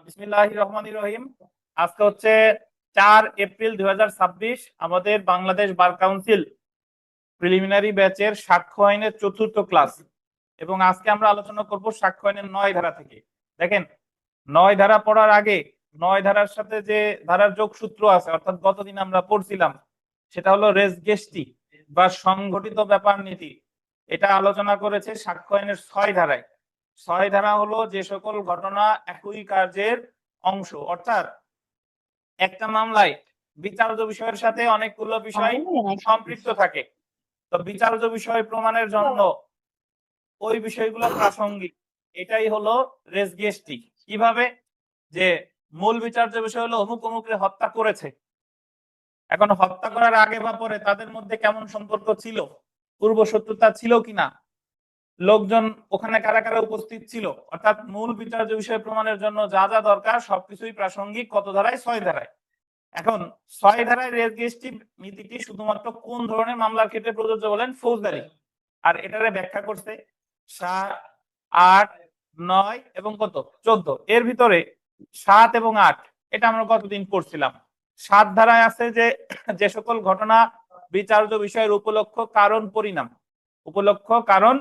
বিসমিল্লাহির রহমানির রহিম। আজকে হচ্ছে 4 এপ্রিল 2026। আমাদের বাংলাদেশ বার কাউন্সিল প্রিলিমিনারি ব্যাচের সাক্ষ্য আইনের চতুর্থ ক্লাস, এবং আজকে আমরা আলোচনা করব সাক্ষ্য আইনের 9 ধারা থেকে। দেখেন, 9 ধারা পড়ার আগে 9 ধারার সাথে যে ধারার যোগসূত্র আছে, অর্থাৎ গতদিন আমরা পড়ছিলাম, সেটা হলো রেস গেস্টি বা সংগঠিত ব্যাপার নীতি। এটা আলোচনা করেছে সাক্ষ্য আইনের 6 ধারায়। 6 ধারা হলো যে সকল ঘটনা একই কার্যের অংশ, অর্থাৎ একটা মামলায় বিচার্য বিষয়ের সাথে অনেকগুলো বিষয় সম্পৃক্ত থাকে। তো বিচার্য বিষয় প্রমাণের জন্য ওই বিষয়গুলো প্রাসঙ্গিক। এটাই হলো রেস গেস্টি। কিভাবে? যে মূল বিচার্য বিষয় হলো অমুক অমুককে হত্যা করেছে। এখন হত্যা করার আগে বা পরে তাদের মধ্যে কেমন সম্পর্ক ছিল, পূর্ব শত্রুতা ছিল কিনা, লোকজন ওখানে কারা কারা উপস্থিত ছিল, অর্থাৎ মূল বিচার্য বিষয় প্রমাণের জন্য যা যা দরকার সবকিছুই প্রাসঙ্গিক। কত ধারায়? 6 ধারায়। এখন 6 ধারায় রেস গেস্টি নীতিটি শুধুমাত্র কোন ধরনের মামলার ক্ষেত্রে প্রযোজ্য বলেন? ফৌজদারি। আর এটারে ব্যাখ্যা করছে 7, 8, 9 এবং কত? 14। এর ভিতরে 7 এবং 8 এটা আমরা কতদিন পড়ছিলাম। 7 ধারায় আছে যে যে সকল ঘটনা বিচার্য বিষয়ের উপলক্ষ কারণ পরিণাম, উপলক্ষ কারণ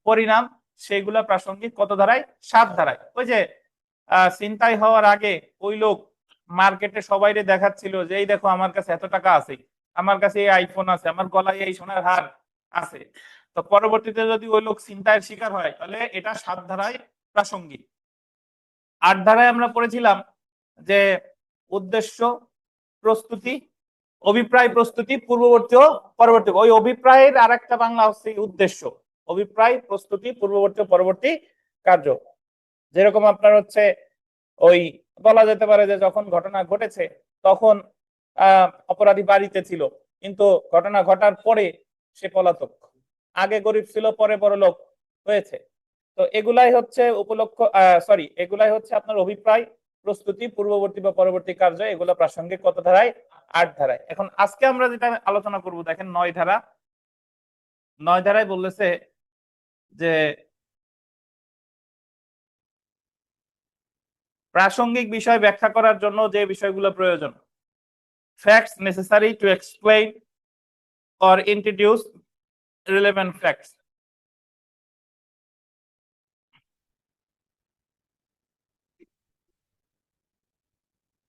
পরিণাম, সেগুলা প্রাসঙ্গিক। কত ধারায়? 7 ধারায়। ওই যে ছিনতাই হওয়ার আগে ওই লোক মার্কেটে সবাইরে দেখাচ্ছিল যে এই দেখো আমার কাছে এত টাকা আছে, আমার কাছে এই আইফোন আছে, আমার গলায় এই সোনার হার আছে। তো পরবর্তীতে যদি ওই লোক ছিনতাইয়ের শিকার হয়, তাহলে এটা 7 ধারায় প্রাসঙ্গিক। 8 ধারায় আমরা পড়েছিলাম যে উদ্দেশ্য, প্রস্তুতি, অভিপ্রায়, প্রস্তুতি, পূর্ববর্তী ও পরবর্তী। ওই অভিপ্রায়ের আর একটা বাংলা হচ্ছে উদ্দেশ্য। অভিপ্রায়, প্রস্তুতি, পূর্ববর্তী ও পরবর্তী কার্য। যেরকম আপনার হচ্ছে ওই বলা যেতে পারে যে যখন ঘটনা ঘটেছে তখন অপরাধী বাড়িতে ছিল, কিন্তু ঘটনা ঘটার পরে সে পলাতক। আগে গরিব ছিল, পরে বড়লোক হয়েছে। তো এগুলাই হচ্ছে উপলক্ষ, এগুলাই হচ্ছে আপনার অভিপ্রায়, প্রস্তুতি, পূর্ববর্তী বা পরবর্তী কার্য। এগুলো প্রাসঙ্গিক। কত ধারায়? 8 ধারায়। এখন আজকে আমরা যেটা আলোচনা করব, দেখেন 9 ধারা। 9 ধারায় বললেছে যে প্রাসঙ্গিক বিষয় ব্যাখ্যা করার জন্য যে বিষয়গুলো প্রয়োজন, facts necessary to explain or introduce relevant facts.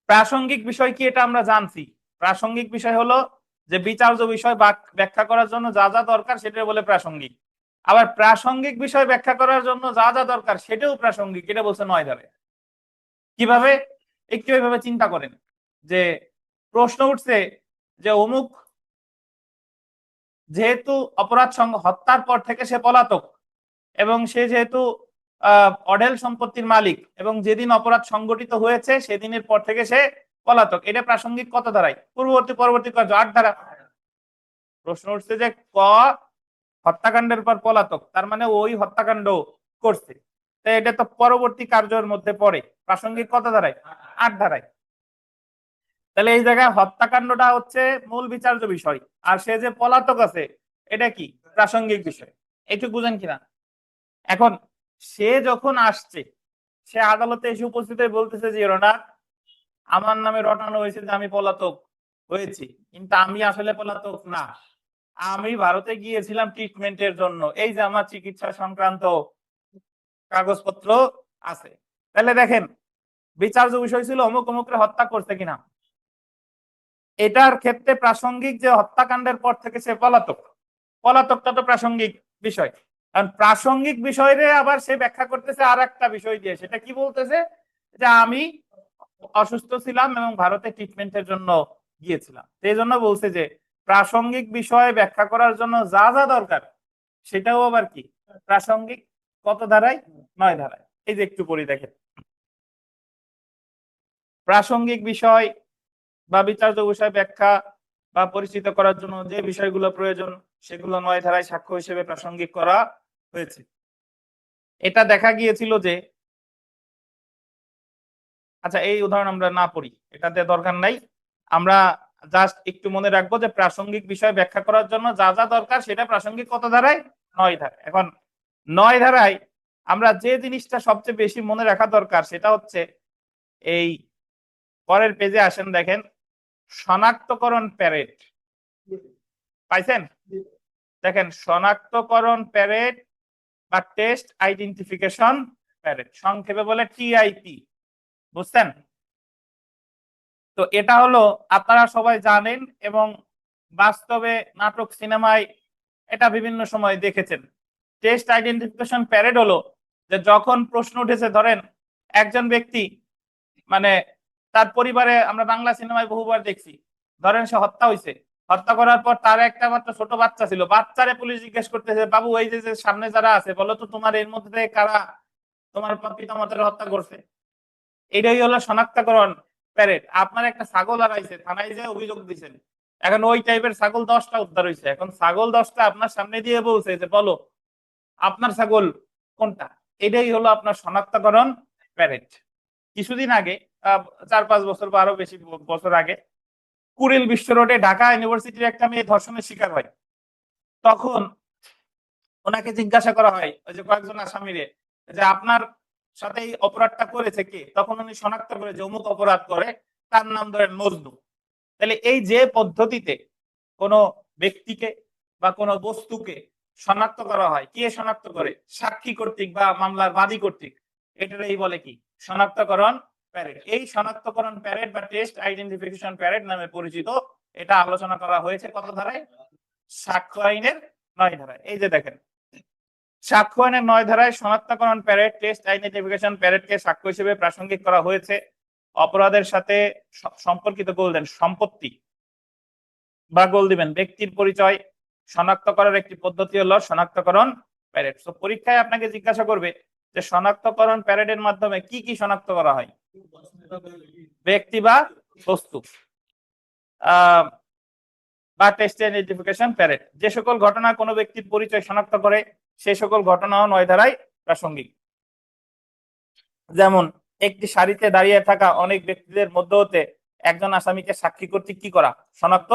প্রাসঙ্গিক বিষয় কি এটা আমরা জানছি। প্রাসঙ্গিক বিষয় হলো যে বিচার্য বিষয় ব্যাখ্যা করার জন্য যা যা দরকার সেটা বলে প্রাসঙ্গিক। আবার প্রাসঙ্গিক বিষয় ব্যাখ্যা করার জন্য যা যা দরকার সেটাও প্রাসঙ্গিক। এটা বলছে 9 ধারায়। কিভাবে? একটু এইভাবে চিন্তা করেন যে প্রশ্ন উঠছে যে অমুক যেহেতু অপরাধ হত্যার পর থেকে সে পলাতক, এবং সে যেহেতু অঢেল সম্পত্তির মালিক, এবং যেদিন অপরাধ সংগঠিত হয়েছে সেদিনের পর থেকে সে পলাতক। এটা প্রাসঙ্গিক। কত ধারায়? পূর্ববর্তী পরবর্তী কার্য 8 ধারা। প্রশ্ন উঠছে যে ক হত্যাকাণ্ডের পর পলাতক, তার মানে ওই হত্যাকাণ্ড করছে, তাই এটা তো পরবর্তী কার্যের মধ্যে পড়ে। প্রাসঙ্গিক। কত ধারায়? 8 ধারায়। তাহলে এই জায়গায় হত্যাকাণ্ডটা হচ্ছে মূল বিচার্য বিষয়, আর সে যে পলাতক আছে এটা কি? প্রাসঙ্গিক বিষয়। একটু বুঝেন কিনা? এখন সে যখন আসছে, সে আদালতে এসে উপস্থিত হয়ে বলতেছে যে না, আমার নামে রটানো হয়েছে যে আমি পলাতক হয়েছি, কিন্তু আমি আসলে পলাতক না, আমি ভারতে গিয়েছিলাম ট্রিটমেন্টের জন্য, এই যে আমার চিকিৎসা সংক্রান্ত কাগজপত্র আছে। তাহলে দেখেন, বিচার্য বিষয় ছিল অমুক অমুকরে হত্যা করছে কিনা। এটার ক্ষেত্রে প্রাসঙ্গিক যে হত্যাকাণ্ডের পর থেকে সে পলাতক, পলাতকটা তো প্রাসঙ্গিক বিষয়। কারণ প্রাসঙ্গিক বিষয়ে আবার সে ব্যাখ্যা করতেছে আর একটা বিষয় দিয়ে। সেটা কি বলতেছে? যে আমি অসুস্থ ছিলাম এবং ভারতে ট্রিটমেন্টের জন্য গিয়েছিলাম। সেই জন্য বলছে যে প্রাসঙ্গিক বিষয় ব্যাখ্যা করার জন্য যা যা দরকার সেটাও আবার কি? প্রাসঙ্গিক। কত ধারায়? 9 ধারায়। এই যে একটু পড়ি দেখেন, প্রাসঙ্গিক বিষয় বা বিচার্য বিষয় ব্যাখ্যা বা পরিচিত করার জন্য যে বিষয়গুলো প্রয়োজন সেগুলো 9 ধারায় সাক্ষ্য হিসেবে প্রাসঙ্গিক করা হয়েছে। এটা দেখা গিয়েছিল যে, আচ্ছা এই উদাহরণ আমরা না পড়ি, এটাতে দরকার নাই। আমরা জাস্ট একটু মনে রাখবো যে প্রাসঙ্গিক বিষয় ব্যাখ্যা করার জন্য যা যা দরকার সেটা প্রাসঙ্গিক। কত ধারায়? 9 ধারায়। এখন 9 ধারায় আমরা যে জিনিসটা সবচেয়ে বেশি মনে রাখা দরকার সেটা হচ্ছে এই পরের পেজে আসেন, দেখেন শনাক্তকরণ প্যারেড পাইছেন? দেখেন শনাক্তকরণ প্যারেড বা টেস্ট আইডেন্টিফিকেশন প্যারেড, সংক্ষেপে বলে টিআইপি, বুঝছেন? তো এটা হলো আপনারা সবাই জানেন এবং বাস্তবে নাটক সিনেমায় এটা বিভিন্ন সময় দেখেছেন। টেস্ট আইডেন্টিফিকেশন প্যারেড হলো যে যখন প্রশ্ন উঠেছে, ধরেন একজন ব্যক্তি মানে তার পরিবারে, আমরা বাংলা সিনেমায় বহুবার দেখছি, ধরেন সে হত্যা হয়েছে, হত্যা করার পর তার একটা মাত্র ছোট বাচ্চা ছিল, বাচ্চারে পুলিশ জিজ্ঞেস করতেছে, বাবু এই যে সামনে যারা আছে বলো তো তোমার এর মধ্যে থেকে কারা তোমার পিতামাতার হত্যা করছে। এটাই হলো শনাক্তকরণ প্যারেড। আপনার একটা ছাগল হারাইছে, থানায় যে অভিযোগ দিচ্ছেন, এখন ওই টাইপের ছাগল 10টা উদ্ধার হয়েছে, এখন ছাগল 10টা আপনার সামনে দিয়ে বলছে যে বলো আপনার ছাগল কোনটা। এটাই হলো আপনার শনাক্তকরণ প্যারেড। কিছুদিন আগে 4-5 বছর বা আরো বেশি বছর আগে কুড়িল বিশ্ব রোডে ঢাকা ইউনিভার্সিটির একটা মেয়ে ধর্ষণের শিকার হয়। তখন ওনাকে জিজ্ঞাসা করা হয় ওই যে কয়েকজন আসামিরে যে আপনার সাথে এই অপরাধটা করেছে কে, তখন উনি শনাক্ত করে যে অমুক অপরাধ করে, তার নাম ধরেন মজনু। তাহলে এই যে পদ্ধতিতে কোনো ব্যক্তিকে বা কোনো বস্তুকে শনাক্ত করা হয়, কে শনাক্ত করে? সাক্ষী কর্তৃক বা মামলার বাদী কর্তৃক। এটারই বলে কি? শনাক্তকরণ প্যারেড। এই শনাক্তকরণ প্যারেড বা টেস্ট আইডেন্টিফিকেশন প্যারেড নামে পরিচিত। এটা আলোচনা করা হয়েছে কত ধারায়? সাক্ষ্য আইনের 9 ধারায়। এই যে দেখেন, সাক্ষ্য আইনের 9 ধারায় শনাক্তকরণ প্যারেড টেস্ট আইডেন্টিফিকেশন প্যারেডকে সাক্ষ্য হিসেবে প্রাসঙ্গিক করা হয়েছে অপরাধের সাথে সম্পর্কিত গোলদেন সম্পত্তি বা গোল দিবেন ব্যক্তির পরিচয় শনাক্ত করার একটি পদ্ধতি হলো শনাক্তকরণ প্যারেড। তো পরীক্ষায় আপনাকে জিজ্ঞাসা করবে যে শনাক্তকরণ প্যারেডের মাধ্যমে কি কি শনাক্ত করা হয়? ব্যক্তি বা বস্তু বা টেস্ট আইডেন্টিফিকেশন প্যারেড। যে সকল ঘটনা কোনো ব্যক্তির পরিচয় শনাক্ত করে সেই সকল ঘটনাও 9 ধারায় প্রাসঙ্গিক। যেমন একটি সারিতে দাঁড়িয়ে থাকা অনেক ব্যক্তিদের মধ্য হতে একজন আসামিকে সাক্ষী কর্তৃক কি করা? শনাক্ত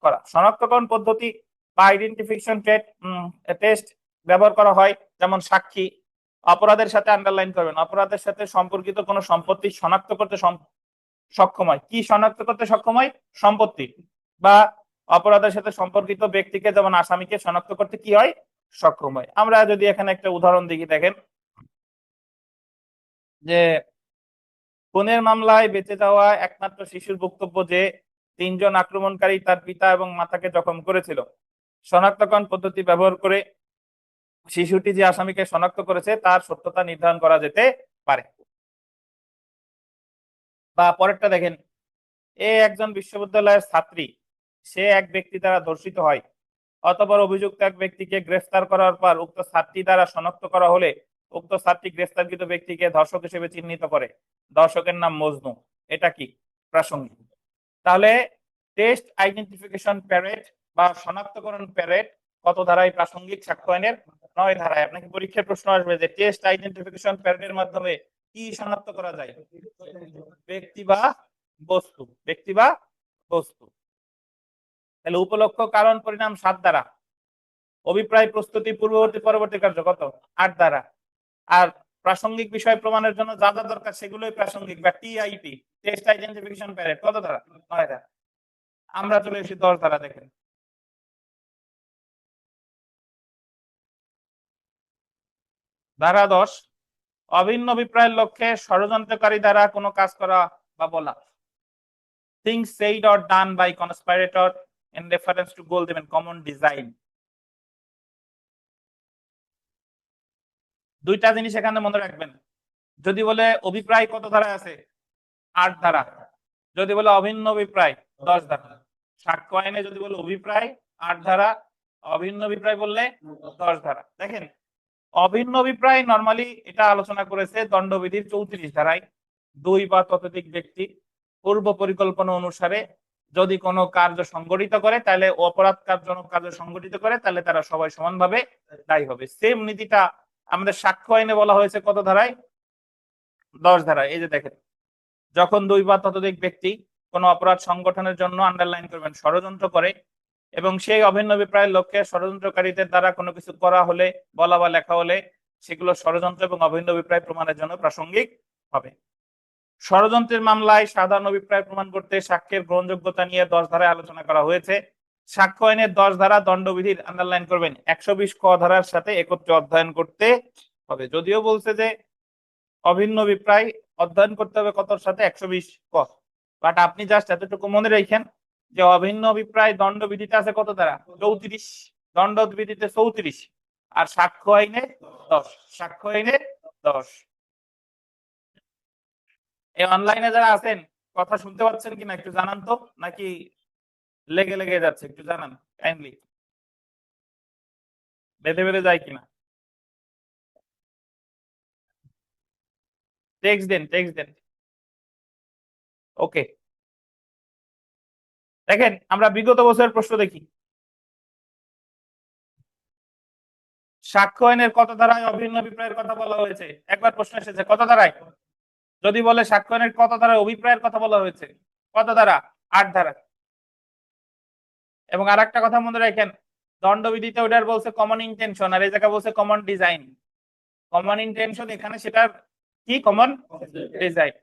করা। শনাক্তকরণ পদ্ধতি বা আইডেন্টিফিকেশন টেস্ট ব্যবহার করা হয়, যেমন সাক্ষী, অপরাধের সাথে আন্ডারলাইন করবেন, অপরাধের সাথে সম্পর্কিত কোনো সম্পত্তি শনাক্ত করতে সক্ষম হয়। কি শনাক্ত করতে সক্ষম হয়? সম্পত্তি। বা অপরাধের সাথে সম্পর্কিত ব্যক্তিকে, যেমন আসামিকে শনাক্ত করতে কি হয়? সক্ষম হয়। আমরা যদি এখানে একটা উদাহরণ দেখি, দেখেন যে খুনের মামলায় বেঁচে যাওয়া একমাত্র শিশুর বক্তব্য যে 3 জন আক্রমণকারী তার পিতা এবং মাতাকে জখম করেছিল। শনাক্তকরণ পদ্ধতি ব্যবহার করে শিশুটি যে আসামিকে শনাক্ত করেছে তার সত্যতা নির্ধারণ করা যেতে পারে। বা পরেরটা দেখেন, একজন বিশ্ববিদ্যালয়ের ছাত্রী, সে এক ব্যক্তি দ্বারা ধর্ষিত হয়। অতঃপর অভিযুক্ত এক ব্যক্তিকে গ্রেফতার করার পর উক্ত ছাত্রী দ্বারা শনাক্ত করা হলে উক্ত ছাত্রী গ্রেফতারকৃত ব্যক্তিকে ধর্ষক হিসেবে চিহ্নিত করে। ধর্ষকের নাম মজনু। এটা কি? প্রাসঙ্গিক। তাহলে টেস্ট আইডেন্টিফিকেশন প্যারেড বা শনাক্তকরণ প্যারেড কত ধারায় প্রাসঙ্গিক? সাক্ষ্য আইনের 9 ধারায়। আপনাকে পরীক্ষায় প্রশ্ন আসবে যে টেস্ট আইডেন্টিফিকেশন প্যারেডের মাধ্যমে কি শনাক্ত করা যায়? ব্যক্তি বা বস্তু। ব্যক্তি বা বস্তু। তাহলে উপলক্ষ, কারণ, পরিণাম 7 ধারা। অভিপ্রায়, প্রস্তুতি, পূর্ববর্তী, পরবর্তী কার্য কত? 8 ধারা। আর প্রাসঙ্গিক বিষয় প্রমাণের জন্য যা যা দরকার সেগুলোই প্রাসঙ্গিক বা টিআইপি, টেস্ট আইডেন্টিফিকেশন প্যারেড, কত ধারা? 9 ধারা। আমরা চলে এসেছি 10 ধারা। দেখেন, ধারা 10, অভিন্ন অভিপ্রায়ের লক্ষ্যে ষড়যন্ত্রকারী দ্বারা কোনো কাজ করা বা বলা। things said or done by conspirator in reference to goal দেবেন common design। দুইটা জিনিস এখানে মনে রাখবেন। যদি বলে অভিপ্রায় কত ধারা আছে? 8 ধারা। যদি বলে অভিন্ন অভিপ্রায় 10 ধারা। সাক্ষ্য আইনে যদি বলে অভিপ্রায় 8 ধারা, অভিন্ন অভিপ্রায় বললে 10 ধারা। দেখেন, অভিন্ন অভিপ্রায় নরমালি এটা আলোচনা করেছে দণ্ডবিধির 34 ধারায়। 2 বা ততোধিক ব্যক্তি পূর্ব পরিকল্পনা অনুসারে যদি কোনো কার্য সংগঠিত করে, তাহলে অপরাধজনক কার্য সংগঠিত করে, তাহলে তারা সবাই সমানভাবে দায়ী হবে। সেম নীতিটা আমাদের সাক্ষ্য আইনে বলা হয়েছে কত ধারায়? 10 ধারায়। এই যে দেখেন, যখন 2 বা ততোধিক ব্যক্তি কোনো অপরাধ সংগঠনের জন্য, আন্ডারলাইন করবেন, ষড়যন্ত্র করে এবং সেই অভিন্ন অভিপ্রায়ের লক্ষ্যে ষড়যন্ত্রকারীদের দ্বারা কোনো কিছু করা হলে, বলা বা লেখা হলে সেগুলো ষড়যন্ত্র এবং অভিন্ন অভিপ্রায় প্রমাণের জন্য প্রাসঙ্গিক হবে। ষড়যন্ত্রের মামলায় সাধারণ অভিপ্রায় প্রমাণ করতে সাক্ষ্যের গ্রহণযোগ্যতা নিয়ে 10 ধারায় আলোচনা করা হয়েছে। সাক্ষ্য আইনের 10 ধারা দণ্ডবিধির আন্ডারলাইন করবেন 120 ক ধারার সাথে একত্রে অধ্যয়ন করতে হবে। যদিও বলছে যে অভিন্ন অভিপ্রায় অধ্যয়ন করতে হবে কতর সাথে 120 ক, বাট আপনি জাস্ট এতটুকু মনে রাখেন যে অভিন্ন অভিপ্রায় দণ্ডবিধিতে আছে কত ধারা 34, দণ্ডবিধিতে 34, আর সাক্ষ্য আইনে 10, সাক্ষ্য আইনে 10। এই অনলাইনে যারা আছেন কথা শুনতে পাচ্ছেন কিনা একটু জানান তো, নাকি লেগে লেগে যাচ্ছে একটু জানান কাইন্ডলি, বেঁধে বেঁধে যায় কিনা। টেক্সট দেন, টেক্সট দেন। ওকে, দেখেন আমরা বিগত বছরের প্রশ্ন দেখি। সাক্ষ্য আইনের কত ধারায় অভিন্ন অভিপ্রায়ের কথা বলা হয়েছে? একবার প্রশ্ন এসেছে কত ধারায়? যদি বলে সাক্ষ্য আইনের কত ধারায় অভিপ্রায়ের কথা বলা হয়েছে, কত ধারা? 8 ধারা। এবং আর একটা কথা মনে রাখেন, দণ্ডবিধিতে ওটার বলছে কমন ইন্টেনশন, আর এই জায়গায় বলছে কমন ডিজাইন। কমন ইন্টেনশন এখানে, সেটার কি কমন ডিজাইন।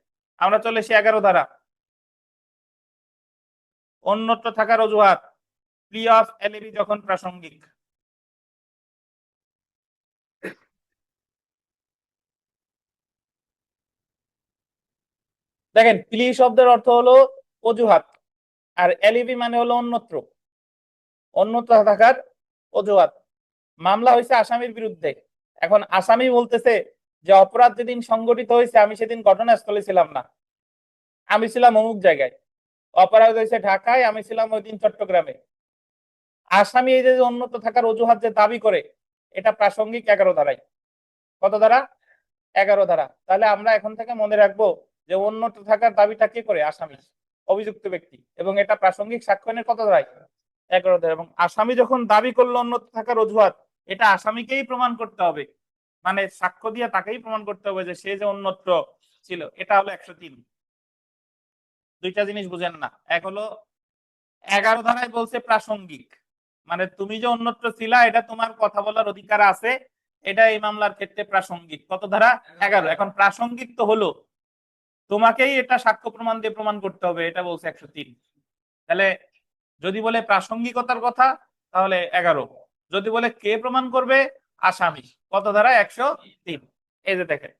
আমরা চলে এসে 11 ধারা, অন্যত্র থাকার অজুহাত, প্লি অফ এলএবি যখন প্রাসঙ্গিক। দেখেন প্লি শব্দের অর্থ হলো অজুহাত, আর এলএবি মানে হলো অন্যত্র, অন্যত্র থাকার অজুহাত। মামলা হয়েছে আসামির বিরুদ্ধে। এখন আসামি বলতেছে যে অপরাধ যেদিন সংগঠিত হয়েছে আমি সেদিন ঘটনাস্থলে ছিলাম না, আমি ছিলাম অমুক জায়গায়। অপরাধ হয়েছে ঢাকায়, আমি ছিলাম ওই দিন চট্টগ্রামে। আসামি এই যে অন্যত্র থাকার অজুহাত যে দাবি করে, এটা প্রাসঙ্গিক 11 ধারায়। কত ধারা? 11 ধারা। তাহলে আমরা এখন থেকে মনে রাখবো যে অন্যত্র থাকার দাবিটা কে করে? আসামি, অভিযুক্ত ব্যক্তি। এবং এটা প্রাসঙ্গিক সাক্ষ্য আইনের কত ধারায়? 11 ধারা। এবং আসামি যখন দাবি করলো অন্যত্র থাকার অজুহাত, এটা আসামিকেই প্রমাণ করতে হবে, মানে সাক্ষ্য দিয়ে তাকেই প্রমাণ করতে হবে যে সে যে অন্যত্র ছিল। এটা হলো 103। দুইটা জিনিস বুঝেন না, এক হলো 11 ধারায় বলছে প্রাসঙ্গিক, মানে তুমি যে অন্যত্র ছিলা এটা তোমার কথা বলার অধিকার আছে, এটা এই মামলার ক্ষেত্রে প্রাসঙ্গিক। কত ধারা? 11। এখন প্রাসঙ্গিক তো হলো তোমাকেই এটা সাক্ষ্য প্রমাণ দিয়ে প্রমাণ করতে হবে, এটা বলছে 103। তাহলে যদি বলে প্রাসঙ্গিকতার কথা তাহলে 11, যদি বলে কে প্রমাণ করবে? আসামি। কত ধারা? 103। এই যে দেখেন,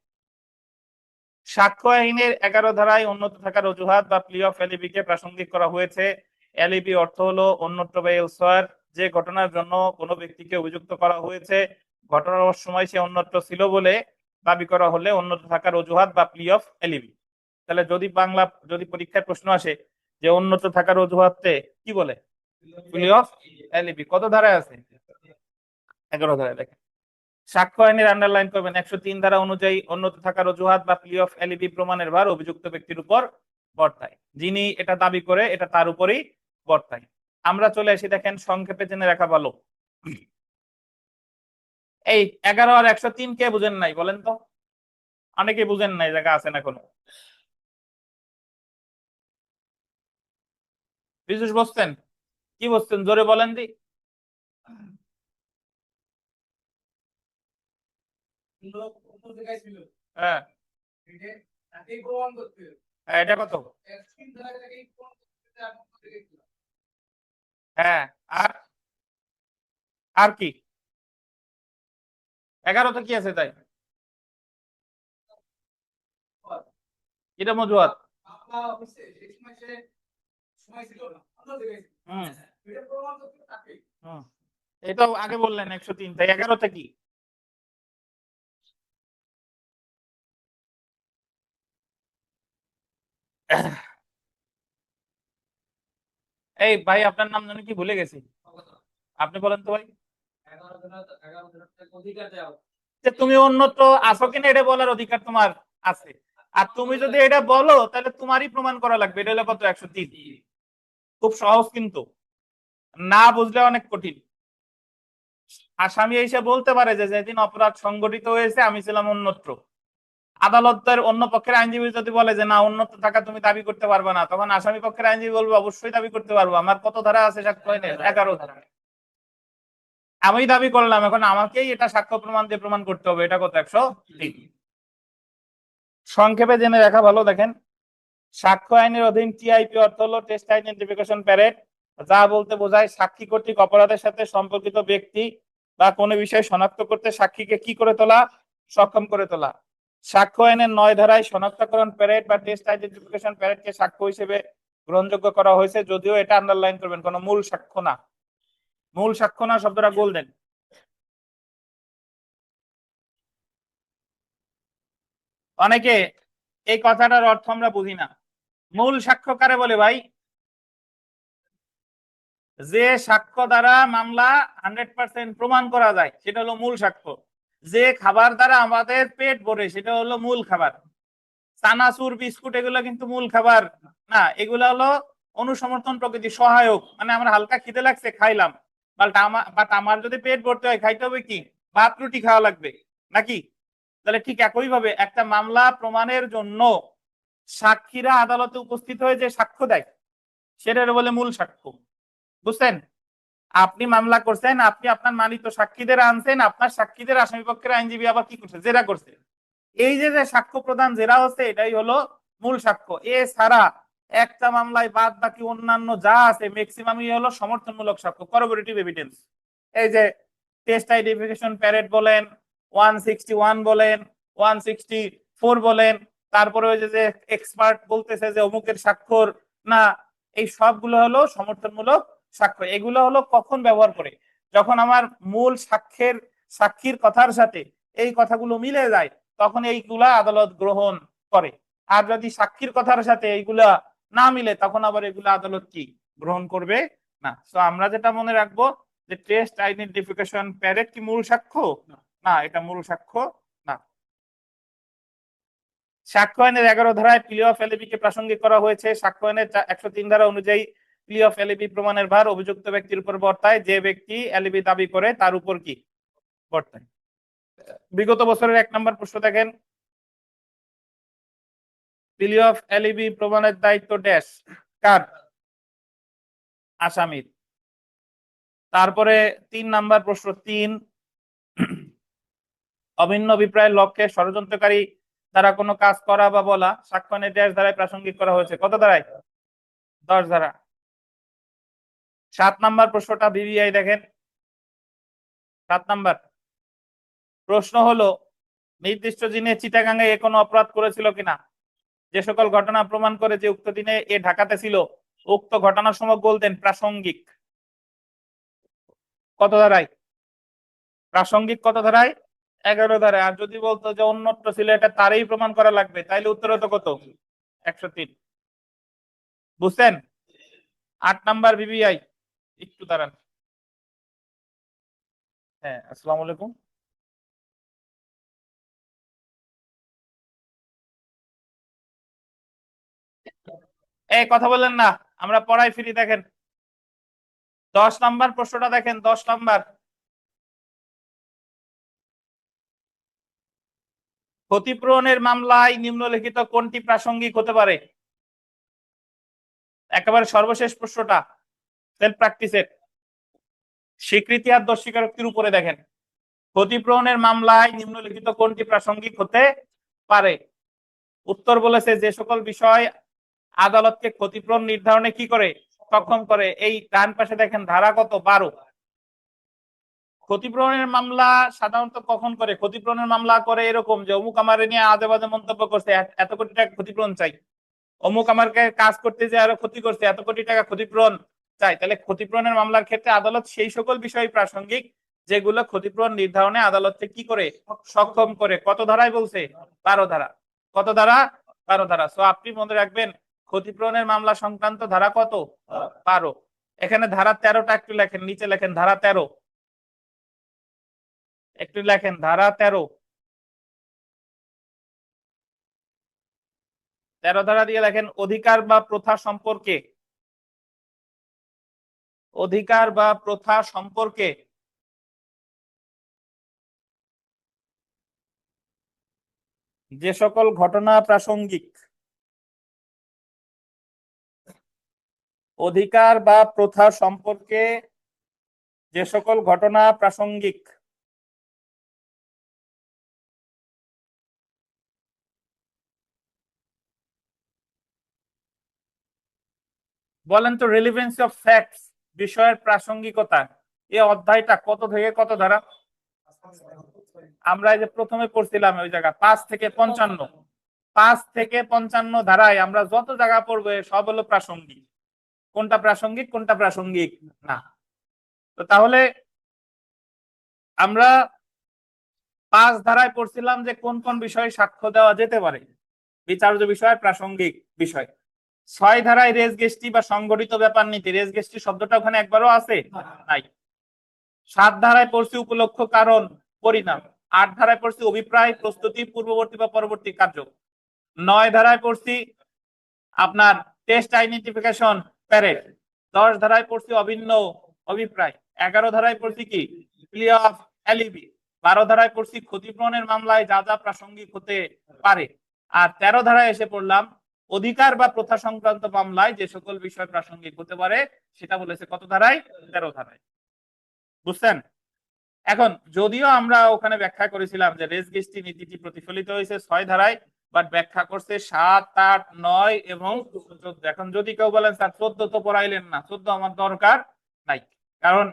সাক্ষ্য আইনের 11 ধারায় অন্যত্র থাকার অজুহাত বা প্লি অফ এলিবি কে প্রাসঙ্গিক করা হয়েছে। এলিবি অর্থ হলো অন্যত্র বা এলসওয়্যার, যে ঘটনার জন্য কোনো ব্যক্তিকে অভিযুক্ত করা হয়েছে ঘটনার সময় সে অন্যত্র ছিল বলে দাবি করা হলে অন্যত্র থাকার অজুহাত বা প্লি অফ এলিবি। তাহলে যদি পরীক্ষায় প্রশ্ন আসে যে অন্যত্র থাকার অজুহাতে কি বলে? প্লি অফ এলিবি। কত ধারায় আছে? 11 ধারায়। দেখেন সাক্ষ্য আইনের আন্ডারলাইন করবেন 103 ধারা অনুযায়ী অন্যত্র থাকার অজুহাত বা প্লি অফ এলিবি প্রমাণের ভার অভিযুক্ত ব্যক্তির উপর বর্তায়, যিনি এটা দাবি করে এটা তার উপরই বর্তায়। আমরা চলে আসি, দেখেন সংক্ষেপে জেনে রাখা ভালো। এই 11 আর 103 কে বুঝেন নাই বলেন তো? অনেকে বুঝেন নাই, জায়গা আছেন এখনো। বিশেষ বসছেন? কি বসছেন জোরে বলেন দি। হ্যাঁ, এটা কত? হ্যাঁ, আর আর কি 11 কি আছে তাই? এটা মজুয়াত। হুম হুম, এটাও আগে বললেন 103, তাই 11 কি? এই ভাই আপনার নাম জানি কি, ভুলে গেছি, আপনি বলেন তো ভাই। যে তুমি অন্যত্র আছো কিনা এটা বলার অধিকার তোমার আছে, আর তুমি যদি এটা বলো তাহলে তোমারই প্রমাণ করা লাগবে। এটা হলো কত? 103। খুব সহজ, কিন্তু না বুঝলে অনেক কঠিন। আসামি এসে বলতে পারে যে যেদিন অপরাধ সংগঠিত হয়েছে আমি ছিলাম অন্যত্র। আদালতের অন্য পক্ষের আইনজীবী যদি বলে যে না অন্যত্র থাকা তুমি দাবি করতে পারবে না, তখন আসামি পক্ষের আইনজীবী বলবে অবশ্যই দাবি করতে পারবো, আমার কত ধারা আছে সাক্ষ্য আইনের? 11 ধারা। আমি দাবি করলাম, এখন আমাকেই এটা সাক্ষ্য প্রমাণ দিয়ে প্রমাণ করতে হবে। এটা কত? 103। সংক্ষেপে জেনে রাখা ভালো। দেখেন, সাক্ষ্য আইনের অধীন টিআইপি অর্থ হলো টেস্ট আইডেন্টিফিকেশন প্যারেড, যা বলতে বোঝায় সাক্ষী কর্তৃক অপরাধের সাথে সম্পর্কিত ব্যক্তি বা কোনো বিষয় শনাক্ত করতে সাক্ষীকে কি করে তোলা, সক্ষম করে তোলা। সাক্ষ্য আইনের 9 ধারায় শনাক্তকরণ প্যারেড বা টেস্ট আইডেন্টিফিকেশন প্যারেডকে সাক্ষ্য হিসেবে গ্রহণযোগ্য করা হয়েছে, যদিও এটা আন্ডারলাইন করবেন, কোনো মূল সাক্ষ্য না। মূল সাক্ষ্য না শব্দটা বললেন। অনেকে এই কথাটার অর্থ আমরা বুঝি না। মূল সাক্ষ্য কারে বলে ভাই? যে সাক্ষ্য দ্বারা মামলা 100% প্রমাণ করা যায় সেটা হলো মূল সাক্ষ্য। যে খাবার দ্বারা আমাদের পেট ভরে সেটা হলো মূল খাবার। চানাচুর বিস্কুট এগুলো কিন্তু মূল খাবার না, এগুলো হলো অনুসমর্থন প্রকৃতি, সহায়ক। মানে আমরা হালকা খিদে লাগছে খাইলাম, বাট আমার যদি পেট ভরতে হয় খাইতে হবে কি, ভাত রুটি খাওয়া লাগবে নাকি? তাহলে ঠিক একই ভাবে একটা মামলা প্রমাণের জন্য সাক্ষীরা আদালতে উপস্থিত হয়ে যে সাক্ষ্য দেয় সেটার বলে মূল সাক্ষ্য। বুঝছেন? আপনি মামলা করছেন, আপনি আপনার মানিত সাক্ষীদের আনছেন, আপনার সাক্ষীদের আসামি পক্ষের আইনজীবী আবার কি করছে, জেরা করছে। এই যে সাক্ষ্য প্রদান জেরা হচ্ছে এটাই হলো মূল সাক্ষ্য। এছাড়া একটা মামলায় বাদ বাকি অন্যান্য যা আছে ম্যাক্সিমামই হলো সমর্থনমূলক সাক্ষ্য, করবোরেটিভ এভিডেন্স। এই যে টেস্ট আইডেন্টিফিকেশন প্যারেড বলেন, 161 বলেন, 164 বলেন, তারপরে ওই যে এক্সপার্ট বলতেছে যে অমুকের স্বাক্ষর না, এই সবগুলো হলো সমর্থনমূলক সাক্ষ্য। এগুলো হলো কখন ব্যবহার করে? যখন আমার মূল সাক্ষীর কথার সাথে এই কথাগুলো মিলে যায়, তখন এইগুলা আদালত গ্রহণ করে। আর যদি সাক্ষীর কথার সাথে এইগুলা না মিলে তখন আবার এগুলা আদালত কি গ্রহণ করবে না। তো আমরা যেটা মনে রাখবো যে টেস্ট আইডেন্টিফিকেশন প্যারেড কি মূল সাক্ষ্য না, এটা মূল সাক্ষ্য না। সাক্ষ্য আইনের 11 ধারায় প্লি অফ এলবি কে প্রাসঙ্গিক করা হয়েছে। সাক্ষ্য আইনের 103 ধারা অনুযায়ী প্লি অফ এলবি প্রমাণের ভার অভিযুক্ত ব্যক্তির উপর বর্তায়, যে ব্যক্তি এলবি দাবি করে তার উপর কি বর্তায়। বিগত বছরের 1 নম্বর প্রশ্ন দেখেন, প্লি অফ এলবি প্রমাণের দায়িত্ব ড্যাশ কার? আসামির। তারপরে 3 নাম্বার প্রশ্ন 3, অভিন্ন অভিপ্রায়ের লক্ষ্যে ষড়যন্ত্রকারী দ্বারা কোনো কাজ করা বা বলা সাক্ষ্য আইনের ড্যাশ ধারায় প্রাসঙ্গিক করা হয়েছে। কত ধারায়? 10 ধারা। 7 নাম্বার প্রশ্নটা বিবিআই দেখেন। 7 নাম্বার প্রশ্ন হলো, নির্দিষ্ট দিনে চিটাগাঙ্গে এ কোনো অপরাধ করেছিল কিনা? যে সকল ঘটনা প্রমাণ করে যে উক্ত দিনে এ ঢাকাতে ছিল, উক্ত ঘটনার সময় বলতেন প্রাসঙ্গিক। কত ধারায়? প্রাসঙ্গিক কত ধারায়? 11 ধারায়। আর যদি বলতো যে অন্যত্র ছিল, এটা তারই প্রমাণ করা লাগবে, তাইলে উত্তর হতো কত? 103। বুঝছেন? 8 নাম্বার বিবিআই, একটু দাঁড়ান। হ্যাঁ, আসসালামু আলাইকুম। এই কথা বললেন না, আমরা পড়াই ফিরি। দেখেন 10 নাম্বার প্রশ্নটা দেখেন, 10 নাম্বার, ক্ষতিপূরণের মামলায় নিম্নলিখিত কোনটি প্রাসঙ্গিক হতে পারে? একেবারে সর্বশেষ প্রশ্নটা সেলফ প্র্যাকটিসের, স্বীকৃতি আর দোষ স্বীকারোক্তির উপরে দেখেন, ক্ষতিপূরণের মামলায় নিম্নলিখিত কোনটি প্রাসঙ্গিক হতে পারে? উত্তর বলেছে যে সকল বিষয় আদালতকে ক্ষতিপূরণ নির্ধারণে কি করে, সক্ষম করে। এই ডান পাশে দেখেন ধারা কত? 12। ক্ষতিপূরণের মামলা সাধারণত কখন করে? ক্ষতিপূরণের মামলা করে এরকম যে অমুক আমারে নিয়ে আজে বাজে মন্তব্য করছে, এত কোটি টাকা ক্ষতিপূরণ চাই। অমুক আমাকে কাজ করতে যে আরো ক্ষতি করছে, এত কোটি টাকা ক্ষতিপূরণ চাই। তাহলে ক্ষতিপূরণের মামলার ক্ষেত্রে আদালত সেই সকল বিষয় প্রাসঙ্গিক যেগুলো ক্ষতিপূরণ নির্ধারণে আদালতকে কি করে, সক্ষম করে। কত ধারায় বলছে? 12 ধারা। কত ধারা? 12 ধারা। সো আপনি মনে রাখবেন ক্ষতিপূরণের মামলা সংক্রান্ত ধারা কত? 12। এখানে ধারা 13টা একটু লেখেন, নিচে লেখেন ধারা 13, একটু লেখেন ধারা 13। 13 ধারা দিয়ে লেখেন, অধিকার বা প্রথা সম্পর্কে, অধিকার বা প্রথা সম্পর্কে যে সকল ঘটনা প্রাসঙ্গিক, অধিকার বা প্রথা সম্পর্কে যে সকল ঘটনা প্রাসঙ্গিক বলেন তো রেলিভেন্সি অফ ফ্যাক্টস, বিষয়ের প্রাসঙ্গিকতা, এই অধ্যায়টা কত থেকে কত ধারা? আমরা এই যে প্রথমে পড়ছিলাম ওই জায়গা 5 থেকে 55, 5 থেকে 55 ধারায় আমরা যত জায়গা পড়বো সব হলো প্রাসঙ্গিক। কোনটা প্রাসঙ্গিক কোনটা প্রাসঙ্গিক না। তো তাহলে আমরা 5 ধারায় পড়ছিলাম যে কোন কোন বিষয়ে সাক্ষ্য দেওয়া যেতে পারে, বিচার্য বিষয়, প্রাসঙ্গিক বিষয়। 6 ধারায় রেজ গেস্টি বা সংগঠিত ব্যাপার নীতি, রেজ গেস্টি শব্দটা ওখানে একবারও আছে নাই। 7 ধারায় পড়ছি উপলক্ষ, কারণ, পরিণাম। 8 ধারায় পড়ছি অভিপ্রায়, প্রস্তুতি, পূর্ববর্তী বা পরবর্তী কার্য। 9 ধারায় পড়ছি আপনার টেস্ট আইডেন্টিফিকেশন, প্যারেড। 10 ধারায় পড়ছি অভিন্ন অভিপ্রায়। 11 ধারায় পড়ছি কি প্লি অফ অ্যালিবি। 12 ধারায় পড়ছি ক্ষতিপূরণের মামলায় যা যা প্রাসঙ্গিক হতে পারে। আর 13 ধারায় এসে পড়লাম অধিকার বা প্রথা সংক্রান্ত মামলায় যে সকল বিষয় প্রাসঙ্গিক হতে পারে, সেটা বলেছে কত ধারায়? 13 ধারায়। বুঝছেন? এখন যদিও আমরা ওখানে ব্যাখ্যা করেছিলাম যে রেজ গেস্টি নীতিটি প্রতিফলিত হয়েছে 6 ধারায়, বাট ব্যাখ্যা করছে 7, 8, 9 এবং 14। এখন যদি কেউ বলেন স্যার 14 তো পড়াইলেন না, 14 আমার দরকার নাই, কারণ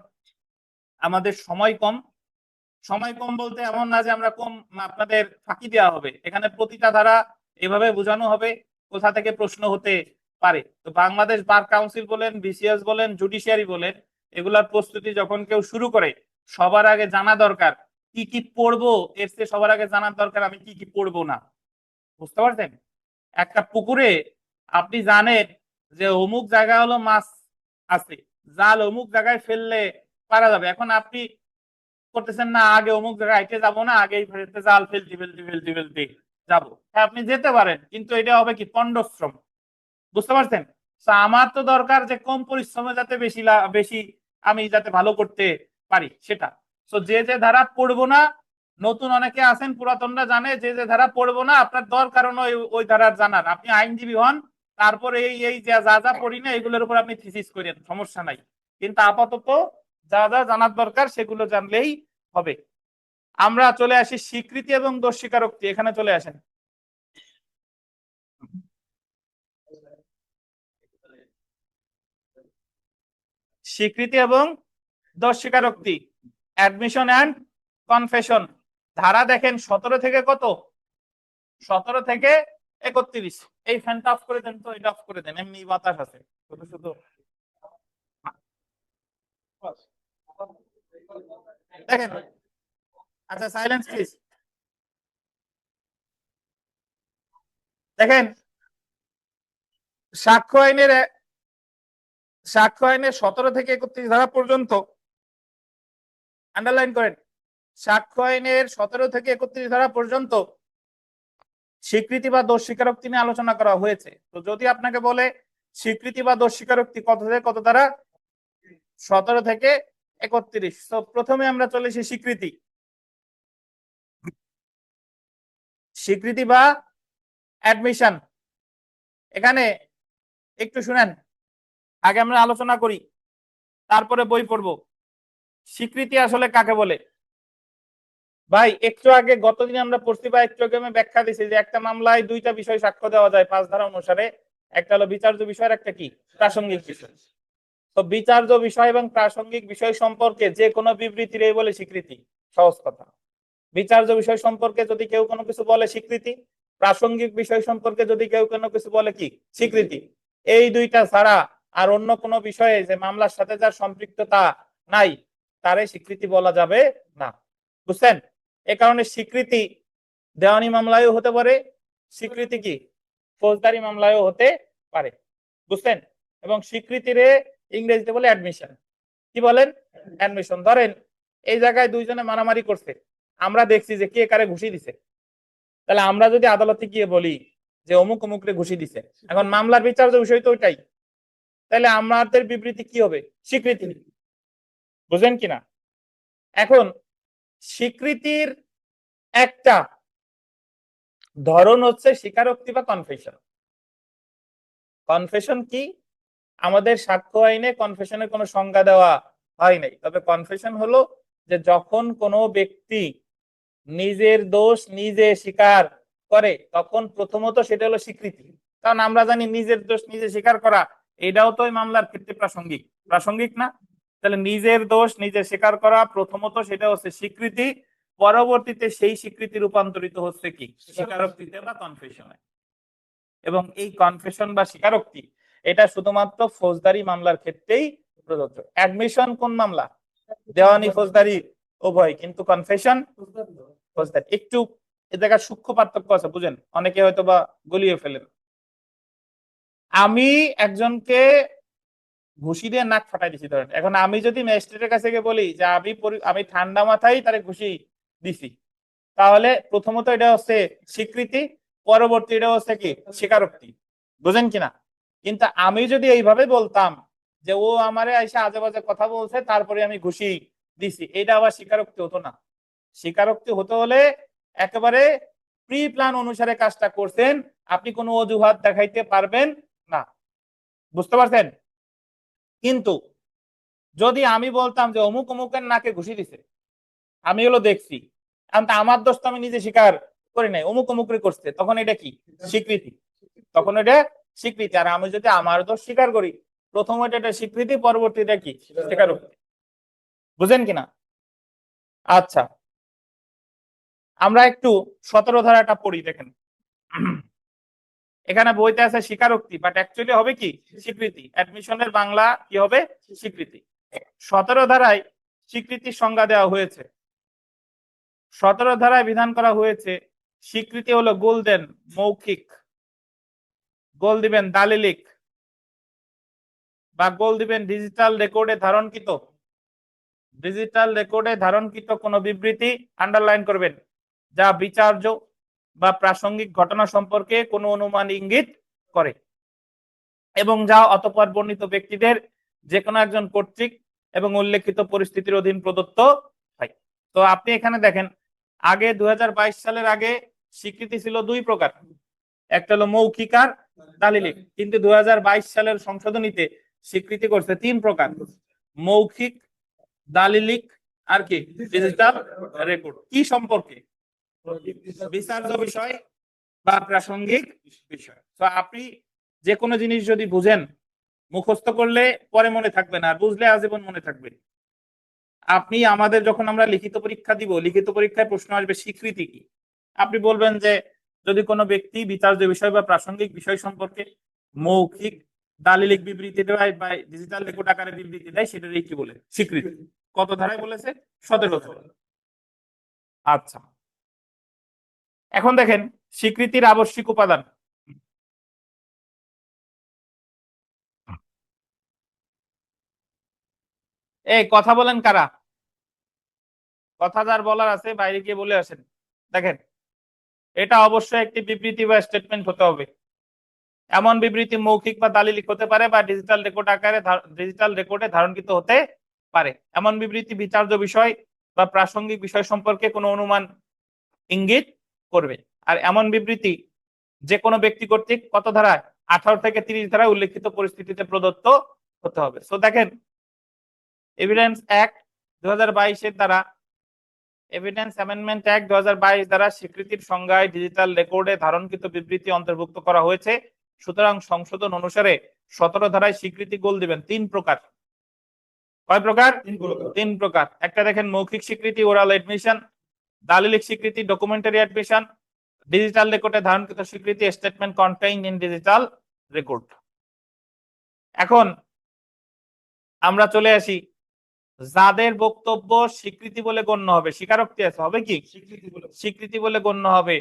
আমাদের সময় কম। সময় কম বলতে এমন না যে আমরা কম আপনাদের ফাঁকি দেওয়া হবে, এখানে প্রতিটা ধারা এভাবে বোঝানো হবে কোথা থেকে প্রশ্ন হতে পারে। তো বাংলাদেশ বার কাউন্সিল বলেন, বিসিএস বলেন, জুডিশিয়ারি বলেন, এগুলার প্রস্তুতি যখন কেউ শুরু করে সবার আগে জানা দরকার কি কি পড়বো, এর চেয়ে সবার আগে জানার দরকার আমি কি কি পড়বো না। বুঝতে পারছেন? একটা পুকুরে আপনি জানেন যে অমুক জায়গায় হলো মাছ আছে, জাল অমুক জায়গায় ফেললে পারা যাবে। এখন আপনি করতেছেন না আগে অমুক জায়গায় হাইটে যাবো না, আগেই ফেলতে জাল ফেলতে ফেলতে ফেলতে ফেলতে যাবো। হ্যাঁ আপনি যেতে পারেন, কিন্তু এটা হবে কি পণ্ডশ্রম। বুঝতে পারছেন? আমার তো দরকার যে কম পরিশ্রমে যাতে বেশি বেশি আমি যাতে ভালো করতে পারি সেটা। তো যে যে ধারা পড়বো না, নতুন অনেকে আছেন পুরাতনরা জানে যে যে ধারা পড়বো না, আপনার দরকার ওই ধারার জানার। আপনি আইনজীবী হন, তারপরে এই এই যা যা পড়ি না এগুলোর উপর আপনি থিসিস করেন, সমস্যা নাই। কিন্তু আপাতত যা যা জানার দরকার সেগুলো জানলেই হবে। আমরা চলে আসি স্বীকৃতি এবং দোষ স্বীকারোক্তি, এখানে চলে আসেন। স্বীকৃতি এবং দোষ স্বীকারোক্তি, অ্যাডমিশন অ্যান্ড কনফেশন। ধারা দেখেন 17 থেকে কত? 17 থেকে 31। এই ফ্যানটা অফ করে দেন তো, এটা অফ করে দেন, এমনি বাতাস আছে শুধু শুধু। দেখেন, আচ্ছা সাইলেন্স প্লিজ। দেখেন সাক্ষ্য আইনের 17 থেকে 31 ধারা পর্যন্ত আন্ডারলাইন করেন। সাক্ষ্য আইনের 17 থেকে 31 ধারা পর্যন্ত স্বীকৃতি বা দোষ স্বীকারোক্তি নিয়ে আলোচনা করা হয়েছে। তো যদি আপনাকে বলে স্বীকৃতি বা দোষ স্বীকারোক্তি কত থেকে কত ধারা? 17 থেকে 31। তো প্রথমে আমরা চলে এসেছি স্বীকৃতি। স্বীকৃতি বা অ্যাডমিশন, এখানে একটু শুনেন, আগে আমরা আলোচনা করি তারপরে বই পড়বো। স্বীকৃতি আসলে কাকে বলে? ভাই একটু আগে গতদিন আমরা পড়ছি বা একটু আগে আমি ব্যাখ্যা দিছি যে একটা মামলায় দুইটা বিষয় সাক্ষ্য দেওয়া যায় 5 ধারা অনুসারে। একটা হলো বিচার্য বিষয়, একটা কি প্রাসঙ্গিক বিষয়। তো বিচার্য বিষয় এবং প্রাসঙ্গিক বিষয় সম্পর্কে যে কোনো বিবৃতির এই বলে স্বীকৃতি। সহজ কথা। বিচার্য বিষয় সম্পর্কে যদি কেউ কোনো কিছু বলে স্বীকৃতি, প্রাসঙ্গিক বিষয় সম্পর্কে যদি কেউ কোনো কিছু বলে কি স্বীকৃতি। এই দুইটা ছাড়া আর অন্য কোনো বিষয়ে যে মামলার সাথে যার সম্পৃক্ততা নাই তারে স্বীকৃতি বলা যাবে না। বুঝছেন? এ কারণে স্বীকৃতি দেওয়ানি মামলায়ও হতে পারে, স্বীকৃতি কি ফৌজদারি মামলায়ও হতে পারে। বুঝছেন? এবং স্বীকৃতিরে ইংরেজিতে বলে অ্যাডমিশন। কি বলেন? অ্যাডমিশন। ধরেন এই জায়গায় দুইজনে মারামারি করছে, আমরা দেখছি যে কে কারে ঘুষি দিছে, তাহলে আমরা যদি আদালতে গিয়ে বলি যে অমুক অমুকরে ঘুষি দিছে, এখন মামলার বিচার্য বিষয় তো ওইটাই, তাহলে আমাদের বিবৃতি কি হবে? স্বীকৃতি। বুঝেন কিনা? এখন স্বীকৃতির একটা ধরন হচ্ছে স্বীকারোক্তি বা কনফেশন। কনফেশন কি? আমাদের সাক্ষ্য আইনে কনফেশনের কোনো সংজ্ঞা দেওয়া হয় নাই, তবে কনফেশন হলো যে যখন কোনো ব্যক্তি নিজের দোষ নিজে স্বীকার করে তখন প্রথমত সেটা হলো স্বীকৃতি। কারণ আমরা জানি নিজের দোষ নিজে স্বীকার করা এটাও তো এই মামলার ক্ষেত্রে প্রাসঙ্গিক, প্রাসঙ্গিক না? তাহলে নিজের দোষ নিজে স্বীকার করা, প্রথমত সেটা হচ্ছে স্বীকৃতি, পরবর্তীতে সেই স্বীকৃতি রূপান্তরিত হচ্ছে কি স্বীকারোক্তিতে বা কনফেশনে। এবং এই কনফেশন বা স্বীকারোক্তি এটা শুধুমাত্র ফৌজদারি মামলার ক্ষেত্রেই প্রযোজ্য। অ্যাডমিশন কোন মামলা? দেওয়ানি ফৌজদারি উভয়, কিন্তু কনফেশন ফৌজদারি। একটু এ জায়গায় সূক্ষ্ম পার্থক্য আছে, বুঝেন, অনেকে হয়তো বা গলিয়ে ফেলেন। আমি একজনকে ঘুষি দিয়ে নাক ফাটাই দিছি ধরেন, এখন আমি যদি ম্যাজিস্ট্রেটের কাছে গিয়ে বলি যে আমি ঠান্ডা মাথায় তারে ঘুষি দিছি, তাহলে প্রথমত এটা হচ্ছে স্বীকৃতি, পরবর্তী এটা হচ্ছে কি স্বীকারোক্তি, বুঝেন কিনা? কিন্তু আমি যদি এইভাবে বলতাম যে ও আমারে এসে আজে বাজে কথা বলছে তারপরে আমি ঘুষি দিছি, এটা আবার স্বীকারোক্তি হতো না। স্বীকারোক্তি হতে হলে একেবারে প্রি প্ল্যান অনুসারে কাজটা করছেন, আপনি কোনো অজুহাত দেখাইতে পারবেন না, বুঝতে পারছেন? কিন্তু যদি আমি বলতাম যে অমুক অমুকের নাকে ঘুষি দিছে, আমি হলো দেখছি, আমার দোষ তো আমি নিজে স্বীকার করি নাই, অমুক অমুকরে করছে, তখন এটা কি স্বীকৃতি, তখন এটা স্বীকৃতি। আর আমি যদি আমার দোষ স্বীকার করি, প্রথম এটা স্বীকৃতি, পরবর্তী এটা কি স্বীকারোক্তি, বুঝেন কিনা? আচ্ছা, আমরা একটু 17 ধারাটা পড়ি, দেখেন এখানে বইতে আছে স্বীকারোক্তি, বাট অ্যাকচুয়ালি হবে কি স্বীকৃতি। অ্যাডমিশনের বাংলা কি হবে? স্বীকৃতি। 17 ধারায় স্বীকৃতির সংজ্ঞা দেওয়া হয়েছে। 17 ধারায় বিধান করা হয়েছে স্বীকৃতি হলো গোল্ডেন মৌখিক, গোল দিবেন দালিলিক, বা গোল দিবেন ডিজিটাল রেকর্ডে ধারণকৃত, ডিজিটাল রেকর্ডে ধারণকৃত কোন বিবৃতি, আন্ডারলাইন করবেন, যা বিচার্য বা প্রাসঙ্গিক ঘটনা সম্পর্কে কোনো অনুমান ইঙ্গিত করে এবং যা অতঃপর বর্ণিত ব্যক্তিদের যে কোনো একজন কর্তৃক এবং উল্লেখিত পরিস্থিতির অধীন প্রদত্ত হয়। তো আপনি এখানে দেখেন, আগে 2022 সালের আগে স্বীকৃতি ছিল দুই প্রকার, একটা হলো মৌখিক আর দালিলিক, কিন্তু 2022 সালের সংশোধনীতে স্বীকৃতি করছে তিন প্রকার, মৌখিক, দালিলিক আর কি ডিজিটাল রেকর্ড। কি সম্পর্কে? বিচার্য বিষয় বা প্রাসঙ্গিক বিষয়। তো আপনি যে কোনো জিনিস যদি বুঝেন, মুখস্থ করলে পরে মনে থাকবে না, আর বুঝলে আজীবন মনে থাকবে। আপনি আমাদের যখন আমরা লিখিত পরীক্ষা দিব, লিখিত পরীক্ষায় প্রশ্ন আসবে স্বীকৃতি কি, আপনি বলবেন যে যদি কোনো ব্যক্তি বিচার্য বিষয় বা প্রাসঙ্গিক বিষয় সম্পর্কে মৌখিক দালিলিক বিবৃতি দেয় বা ডিজিটাল রেকর্ড আকারে বিবৃতি দেয়, সেটারই কি বলে স্বীকৃতি। কত ধারায় বলেছে? 17। আচ্ছা, এখন দেখেন স্বীকৃতির আবশ্যিক উপাদান। এই কথা বলেন কারা? কথা যার বলার আছে বাইরে গিয়ে বলে আসেন। দেখেন, এটা অবশ্যই একটি বিবৃতি বা স্টেটমেন্ট হতে হবে। এমন বিবৃতি মৌখিক বা দালিলিক হতে পারে বা ডিজিটাল রেকর্ড আকারে ডিজিটাল রেকর্ডে ধারণকৃত হতে পারে। এমন বিবৃতি বিচার্য বিষয় বা প্রাসঙ্গিক বিষয় সম্পর্কে কোনো অনুমান ইঙ্গিত করবে। আর এমন বিবৃতি যে কোনো ব্যক্তি কর্তৃক কত ধারায় 18 থেকে 30 ধারায় উল্লেখিত পরিস্থিতিতে প্রদত্ত হতে হবে। সো দেখেন, এভিডেন্স অ্যাক্ট 2022 এর দ্বারা, এভিডেন্স অ্যামেন্ডমেন্ট অ্যাক্ট 2022 দ্বারা স্বীকৃতির সংজ্ঞায় ডিজিটাল রেকর্ডে ধারণকৃত বিবৃতি অন্তর্ভুক্ত করা হয়েছে। সুতরাং সংশোধন অনুসারে 17 ধারায় স্বীকৃতি গোল দিবেন তিন প্রকার। কয় প্রকার? তিন প্রকার। একটা দেখেন মৌখিক স্বীকৃতি, ওরাল এডমিশন, দালিলিক স্বীকৃতি, ডকুমেন্টারি এডমিশন, ডিজিটাল রেকর্ডে ধারণকৃত স্বীকৃতি, statement contained in digital record. এখন আমরা চলে আসি যাদের বক্তব্য স্বীকৃতি বলে গণ্য হবে, স্বীকারোক্তি আছে, হবে কি স্বীকৃতি বলে গণ্য হবে,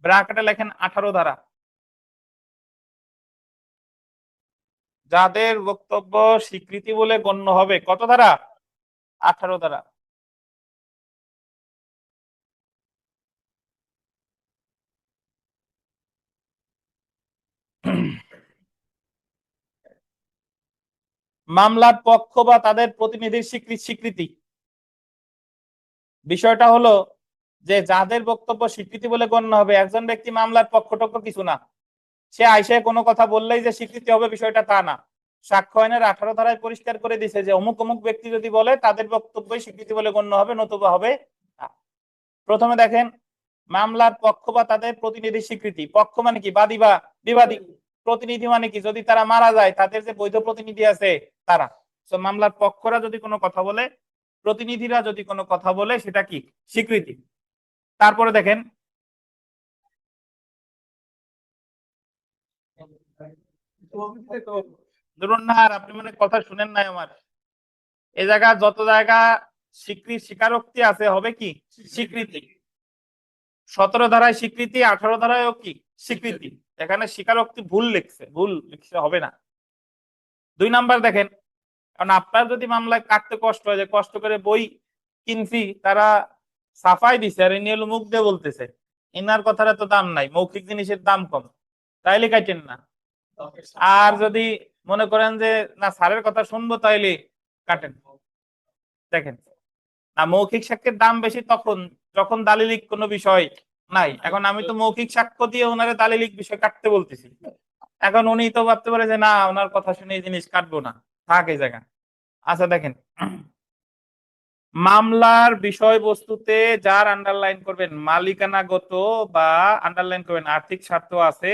ব্র্যাকেটে লেখেন 18 ধারা। যাদের বক্তব্য স্বীকৃতি বলে গণ্য হবে, কত ধারা? 18 ধারা। মামলার পক্ষ বা তাদের প্রতিনিধির স্বীকৃতি, বিষয়টা হলো যে যাদের বক্তব্য স্বীকৃতি বলে গণ্য হবে, একজন ব্যক্তি মামলার পক্ষটক্ষ কিছু না, সে আইসে কোনো কথা বললেই যে স্বীকৃতি হবে বিষয়টা তা না। সাক্ষ্য আইনের 18 ধারায় পরিষ্কার করে দিছে যে অমুক অমুক ব্যক্তি যদি বলে তাদের বক্তব্যই স্বীকৃতি বলে গণ্য হবে, নতুবা হবে না। প্রথমে দেখেন মামলার পক্ষ বা তাদের প্রতিনিধি স্বীকৃতি। পক্ষ মানে কি? বাদী বা বিবাদী। প্রতিনিধি মানে কি, যদি তারা মারা যায় তাদের যে বৈধ প্রতিনিধি আছে তারা। তো মামলার পক্ষরা যদি কোনো কথা বলে, প্রতিনিধিরা যদি কোনো কথা বলে, সেটা কি স্বীকৃতি। তারপরে দেখেন ধরুন না, আর আপনি মানে কথা শুনেন নাই আমার। এই জায়গা যত জায়গা স্বীকারোক্তি আছে হবে কি স্বীকৃতি। 17 ধারায় স্বীকৃতি, 18 ধারায়ও কি স্বীকৃতি। এখানে স্বীকারোক্তি ভুল লিখছে হবে না। 2 নাম্বার দেখেন, কারণ আপনার যদি মামলায় কাটতে কষ্ট হয়, যে কষ্ট করে বই কিনছি, তারা সাফাই দিছে আর ইনি হলো মুখ দিয়ে বলতেছে, ইনার কথার এত দাম নাই, মৌখিক জিনিসের দাম কম, তাইলে কাটেন না। আর যদি মনে করেন যে না স্যারের কথা শুনবো, তাইলে কাটেন। দেখেন, না মৌখিক সাক্ষ্যের দাম বেশি তখন যখন দালিলিক কোনো বিষয় নাই। এখন আমি তো মৌখিক সাক্ষ্য দিয়ে ওনারে দালিলিক বিষয় কাটতে বলতেছি, এখন উনি তো ভাবতে পারে যে না ওনার কথা শুনে এই জিনিস কাটবো না, থাক এই জায়গা। আচ্ছা দেখেন, মামলার বিষয়বস্তুতে যার আন্ডারলাইন করবেন মালিকানাগত বা আন্ডারলাইন করবেন আর্থিক স্বার্থ আছে,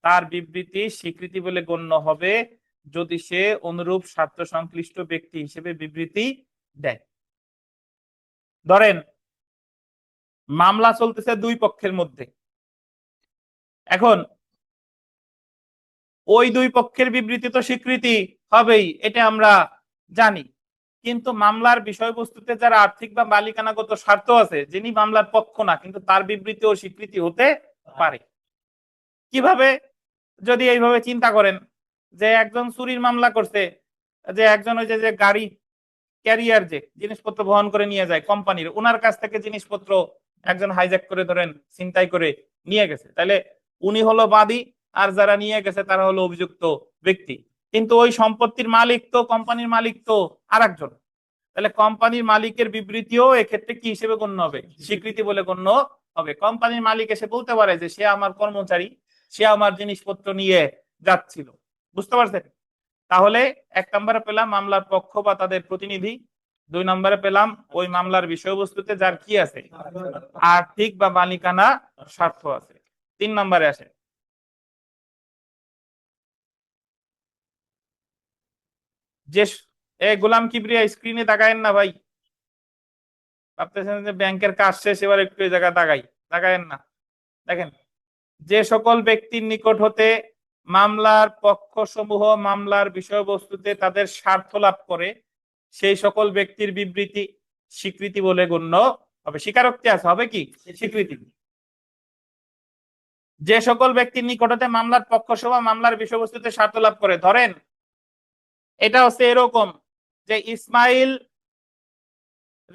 তার বিবৃতি স্বীকৃতি বলে গণ্য হবে যদি সে অনুরূপ স্বার্থ সংশ্লিষ্ট ব্যক্তি হিসেবে বিবৃতি দেয়। ধরেন মামলা চলতেছে 2 পক্ষের মধ্যে, এখন ওই 2 পক্ষের বিবৃতি তো স্বীকৃতি হবেই, এটা আমরা জানি। কিন্তু মামলার বিষয়বস্তুতে যারা আর্থিক বা মালিকানাগত স্বার্থ আছে, যিনি মামলার পক্ষ না, কিন্তু তার বিবৃতি ও স্বীকৃতি হতে পারে। কিভাবে? যদি এইভাবে চিন্তা করেন যে একজন চুরির মামলা করছে, যে একজন ওই যে গাড়ি ক্যারিয়ার যে জিনিসপত্র বহন করে নিয়ে যায় কোম্পানির, ওনার কাছ থেকে জিনিসপত্র একজন হাইজ্যাক করে ধরেন ছিনতাই করে নিয়ে গেছে, তাহলে উনি হলো বাদী, আর যারা নিয়ে গেছে তারা হলো অভিযুক্ত ব্যক্তি। কিন্তু ওই সম্পত্তির মালিক তো, কোম্পানির মালিক তো আরেকজন, তাহলে কোম্পানির মালিকের বিবৃতিও এক্ষেত্রে কি হিসেবে গণ্য হবে? স্বীকৃতি বলে গণ্য হবে। কোম্পানির মালিক এসে বলতে পারে যে সে আমার কর্মচারী, সে আমার জিনিসপত্র নিয়ে যাচ্ছিল। বুঝতে পারছেন? তাহলে 1 নম্বরে পেলাম মামলার পক্ষ বা তাদের প্রতিনিধি, 2 নম্বরে পেলাম ওই মামলার বিষয়বস্তুতে যার কি আছে আর্থিক বা মালিকানা স্বার্থ আছে। 3 নম্বরে আসে, যে গোলাম কিবরিয়া স্ক্রিনে তাকায়েন না ভাই, ভাবতেছেন যে ব্যাংকের কাজ শেষ, এবার একটু এই জায়গায় তাকায়েন না। দেখেন, যে সকল ব্যক্তির নিকট হতে মামলার পক্ষ সমূহ মামলার বিষয়বস্তুতে তাদের স্বার্থ লাভ করে, সেই সকল ব্যক্তির বিবৃতি স্বীকৃতি বলে গণ্য হবে। স্বীকারোক্তি আছে হবে কি স্বীকৃতি। যে সকল ব্যক্তির নিকট হতে মামলার পক্ষ সমূহ মামলার বিষয়বস্তুতে স্বার্থ লাভ করে, ধরেন এটা হচ্ছে এরকম যে ইসমাইল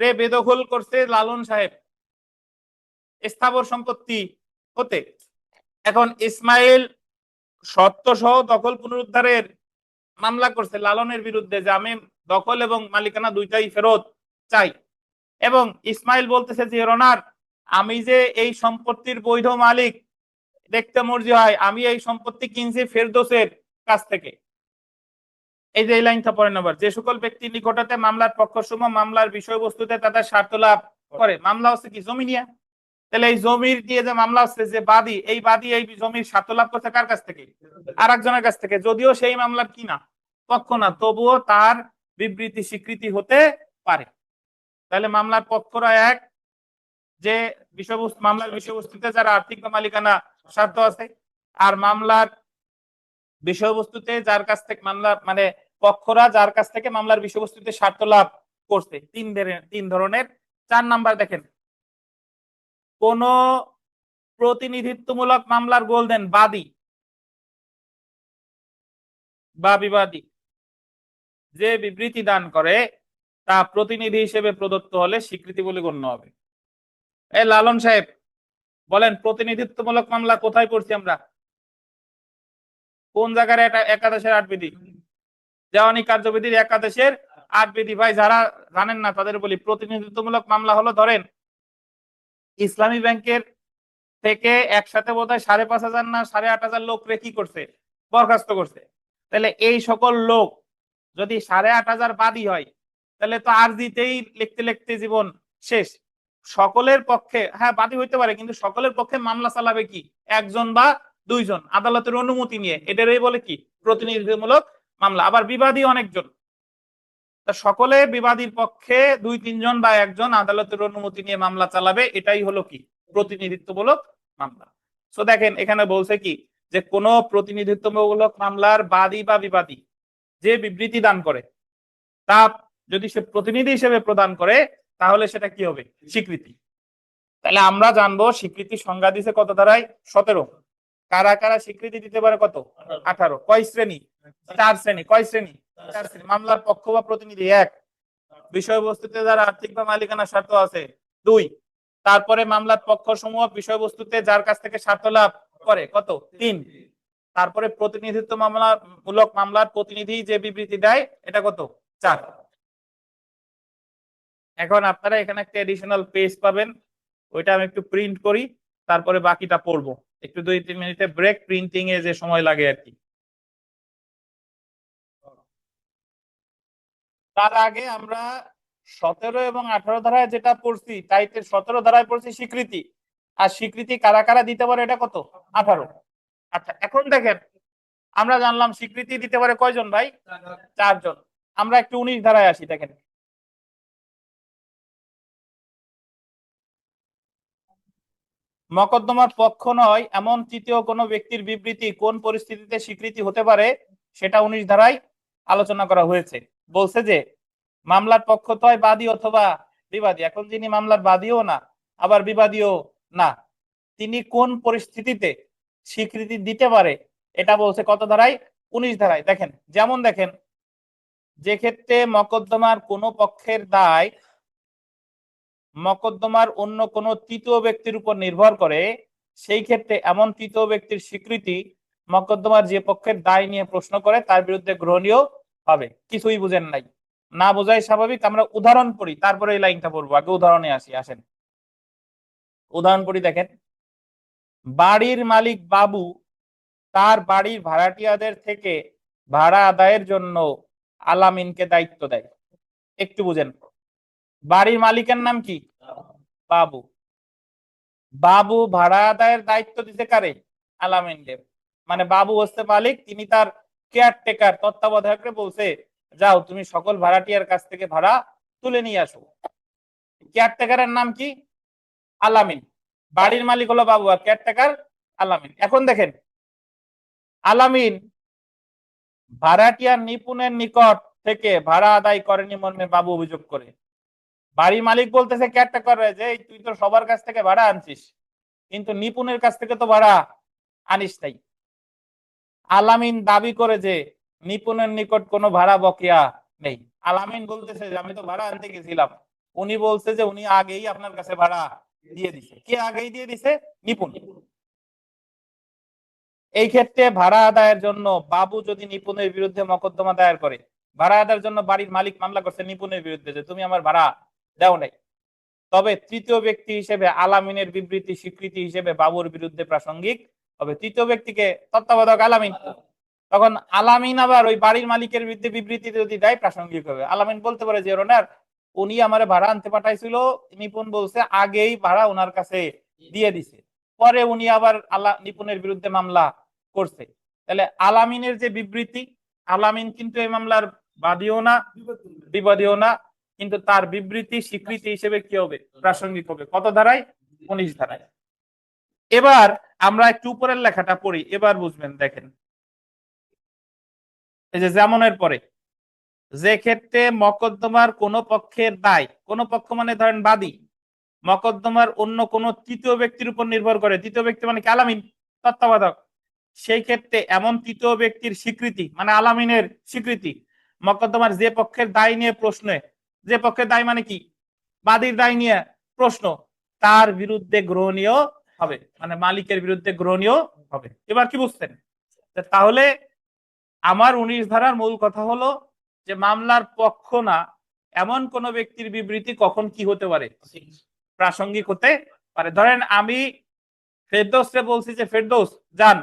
রে বেদখল করছে লালন সাহেব স্থাবর সম্পত্তি হতে। এখন ইসমাইল সত্য সহ দখল পুনরুদ্ধারের মামলা করছে লালনের বিরুদ্ধে, যে আমি দখল এবং মালিকানা দুইটাই ফেরত চাই। এবং ইসমাইল বলতেছে যে রনার, আমি যে এই সম্পত্তির বৈধ মালিক, দেখতে মর্জি হয়, আমি এই সম্পত্তি কিনছি ফেরদৌসের কাছ থেকে। এই যে এই লাইনটা পড়েন আবার, যে সকল ব্যক্তির নিকটতে মামলার পক্ষসমূহ মামলার বিষয়বস্তুতে তাদের স্বার্থ লাভ করে। মামলা হচ্ছে কি জমি নিয়ে, তাহলে এই জমির দিয়ে যে মামলা হচ্ছে, যে বাদী, এই বাদী এই জমির স্বার্থ লাভ করছে কার কাছ থেকে? আর একজনের কাছ থেকে, যদিও সেই মামলার কি না পক্ষ না, তবুও তার বিবৃতি স্বীকৃতি হতে পারে। তাহলে মামলার পক্ষরা এক, যে বিষয়বস্তু মামলার বিষয়বস্তুতে যারা আর্থিক বা মালিকানা স্বার্থ আছে, আর মামলার বিষয়বস্তুতে যার কাছ থেকে মামলা মানে পক্ষরা যার কাছ থেকে মামলার বিষয়বস্তুতে স্বার্থ লাভ করছে। 3 ধরনের। 4 নাম্বার দেখেন, কোন প্রতিনিধিত্বমূলক মামলার গোলদেন বাদী বা বিবাদী যে বিবৃতি দান করে তা প্রতিনিধি হিসেবে প্রদত্ত হলে স্বীকৃতি বলে গণ্য হবে। এই লালন সাহেব বলেন, প্রতিনিধিত্বমূলক মামলা কোথায় করছি আমরা? কোন জায়গায়? এটা একাদশের 8 বিধি, দেওয়ানি কার্যবিধির একাদশের 8 বিধি। ভাই যারা জানেন না তাদের বলি, প্রতিনিধিত্বমূলক মামলা হলো, ধরেন ইসলামী ব্যাংকের থেকে একসাথে বোধহয় 5,500 না 8,500 লোক রে কি করছে, বরখাস্ত করছে। তাহলে এই সকল লোক যদি 8,500 বাদী হয়, তাহলে তো আরজিতেই লিখতে লিখতে জীবন শেষ। সকলের পক্ষে, হ্যাঁ বাদী হইতে পারে, কিন্তু সকলের পক্ষে মামলা চালাবে কি একজন বা দুইজন আদালতের অনুমতি নিয়ে, এটারই বলে কি প্রতিনিধিত্বমূলক মামলা। আবার বিবাদী অনেকজন, তা সকলে বিবাদীর পক্ষে দুই তিনজন বা একজন আদালতের অনুমতি নিয়ে মামলা চালাবে, এটাই হলো কি প্রতিনিধিত্বমূলক মামলা। তো দেখেন এখানে বলছে কি যে কোন প্রতিনিধিত্বমূলক মামলার বাদী বা বিবাদী যে বিবৃতি দান করে তা যদি সে প্রতিনিধি হিসেবে প্রদান করে তাহলে সেটা কি হবে স্বীকৃতি। তাহলে আমরা জানবো স্বীকৃতি সংজ্ঞা দিছে কত ধারায় 17। কারা কারা স্বীকৃতি দিতে পারে কত 18। কয় শ্রেণী 4 শ্রেণী। কয় শ্রেণী 4 শ্রেণী। মামলার পক্ষ বা প্রতিনিধি 1, বিষয়বস্তুতে যার আর্থিক বা মালিকানা স্বার্থ আছে 2, তারপরে মামলার পক্ষ সমূহ বিষয়বস্তুতে যার কাছ থেকে স্বার্থ লাভ করে কত 3, তারপরে প্রতিনিধিত্ব মূলক মামলার প্রতিনিধি যে বিবৃতি দেয় এটা কত 4। এখন আপনারা এখানে একটা এডিশনাল পেজ পাবেন, ওইটা আমি একটু প্রিন্ট করি, তারপরে বাকিটা পড়বো। একটু 2-3 মিনিটে ব্রেক, প্রিন্টিং এ যে সময় লাগে আর কি। তার আগে আমরা 17 এবং 18 ধারায় যেটা পড়ছি, টাইটেল 17 ধারায় পড়ছি স্বীকৃতি, আর স্বীকৃতি কারা কারা দিতে পারে এটা কত 18। আচ্ছা এখন দেখেন আমরা জানলাম স্বীকৃতি দিতে পারে কয়জন ভাই 4 জন। আমরা একটু 19 ধারায় আসি। দেখেন মকদ্দমার পক্ষ নয় এমন তৃতীয় কোনো ব্যক্তির বিবৃতি কোন পরিস্থিতিতে স্বীকৃতি হতে পারে সেটা 19 ধারায় আলোচনা করা হয়েছে। বলছে যে মামলার পক্ষ তো হয় বাদী অথবা বিবাদী, এখন যিনি মামলার বাদীও না আবার বিবাদীও না, তিনি কোন পরিস্থিতিতে স্বীকৃতি দিতে পারে এটা বলছে কত ধারায় 19 ধারায়। দেখেন যেমন দেখেন যে ক্ষেত্রে মকদ্দমার কোনো পক্ষের দায় মকদ্দমার অন্য কোনো তৃতীয় ব্যক্তির উপর নির্ভর করে, সেই ক্ষেত্রে এমন তৃতীয় ব্যক্তির স্বীকৃতি মকদ্দমার যে পক্ষের দায় নিয়ে প্রশ্ন করে তার বিরুদ্ধে গ্রহণীয় হবে। কিছুই বুঝেন নাই, না বোঝাই স্বাভাবিক। আমরা উদাহরণ পড়ি তারপরে এই লাইনটা পড়বো, আগে উদাহরণে আসি। আসেন উদাহরণ পড়ি। দেখেন বাড়ির মালিক বাবু তার বাড়ির ভাড়াটিয়াদের থেকে ভাড়া আদায়ের জন্য আলামিনকে দায়িত্ব দেয়। একটু বুঝেন, বাড়ির মালিকের নাম কি বাবু, বাবু ভাড়া আদায়ের দায়িত্ব দিতে কারে আলামিনকে। মানে বাবু হচ্ছে মালিক, তিনি তার কেয়ারটেকার তত্ত্বাবধায়ককে বলছে যাও তুমি সকল ভাড়াটিয়ার কাছ থেকে ভাড়া তুলে নিয়ে আসো। কেয়ারটেকারের নাম কি আলামিন, বাড়ির মালিক হলো বাবু আর কেয়ারটেকার আলামিন। এখন দেখেন আলামিন ভাড়াটিয়ার নিপুণের নিকট থেকে ভাড়া আদায় করেনি মর্মে বাবু অভিযোগ করে। বাড়ির মালিক বলতেছে কেয়ারটেকার যে তুই তো সবার কাছ থেকে ভাড়া আনছিস কিন্তু নিপুণের কাছ থেকে তো ভাড়া আনিস নাই। আলামিন দাবি করে যে নিপুণের নিকট কোনো ভাড়া বকেয়া নেই। আলামিন বলতেছে যে আমি তো ভাড়া আনতে গেছিলাম, উনি বলছে যে উনি আগেই আপনার কাছে ভাড়া দিয়ে দিছে। কে আগেই দিয়ে দিছে? নিপুণ। এই ক্ষেত্রে ভাড়া আদায়ের জন্য বাবু যদি নিপুণের বিরুদ্ধে মকদ্দমা দায়ের করে, ভাড়া আদায়ের জন্য বাড়ির মালিক মামলা করছে নিপুণের বিরুদ্ধে যে তুমি আমার ভাড়া দাও নাই, তবে তৃতীয় ব্যক্তি হিসেবে আলামিনের বিবৃতি স্বীকৃতি হিসেবে বাবুর বিরুদ্ধে প্রাসঙ্গিক হবে। তৃতীয় ব্যক্তিকে তত্ত্বাবধায়ক আলামিন, তখন আলামিন আবার ওই বাড়ির মালিকের বিরুদ্ধে বিবৃতি যদি দেয় প্রাসঙ্গিক হবে। আলামিন বলতে পারে যে ওনার উনি আমার ভাড়া আনতে পাঠাইছিল, নিপুণ বলছে আগেই ভাড়া ওনার কাছে দিয়ে দিছে, পরে উনি আবার নিপুণের বিরুদ্ধে মামলা করছে। তাহলে আলামিনের যে বিবৃতি, আলামিন কিন্তু এই মামলার বাদীও না বিবাদীও না, কিন্তু তার বিবৃতি স্বীকৃতি হিসেবে কি হবে প্রাসঙ্গিক হবে। কত ধারায় 19 ধারায়। এবার আমরা একটু উপরের লেখাটা পড়ি, এবার বুঝবেন। দেখেন এই যে যেমনের পরে যে ক্ষেত্রে মকদ্দমার কোন পক্ষের দায়, কোন পক্ষ মানে ধরেন বাদী, মকদ্দমার অন্য কোন তৃতীয় ব্যক্তির উপর নির্ভর করে, তৃতীয় ব্যক্তি মানে কি আলামিন তত্ত্বাবধায়ক, সেই ক্ষেত্রে এমন তৃতীয় ব্যক্তির স্বীকৃতি মানে আলামিনের স্বীকৃতি মকদ্দমার যে পক্ষের দায় নিয়ে প্রশ্নে, যে পক্ষের দায় মানে কি বাদীর দায় নিয়ে প্রশ্ন, তার বিরুদ্ধে গ্রহণীয় হবে, মানে মালিকের বিরুদ্ধে গ্রহণীয় হবে। এবার কি বুঝছেন? তাহলে আমার 19 ধারার মূল কথা হলো যে মামলার পক্ষ না এমন কোন ব্যক্তির বিবৃতি কখন কি হতে পারে প্রাসঙ্গিক হতে পারে। ধরেন আমি ফেরদৌসকে বলছি যে ফেরদৌস যান,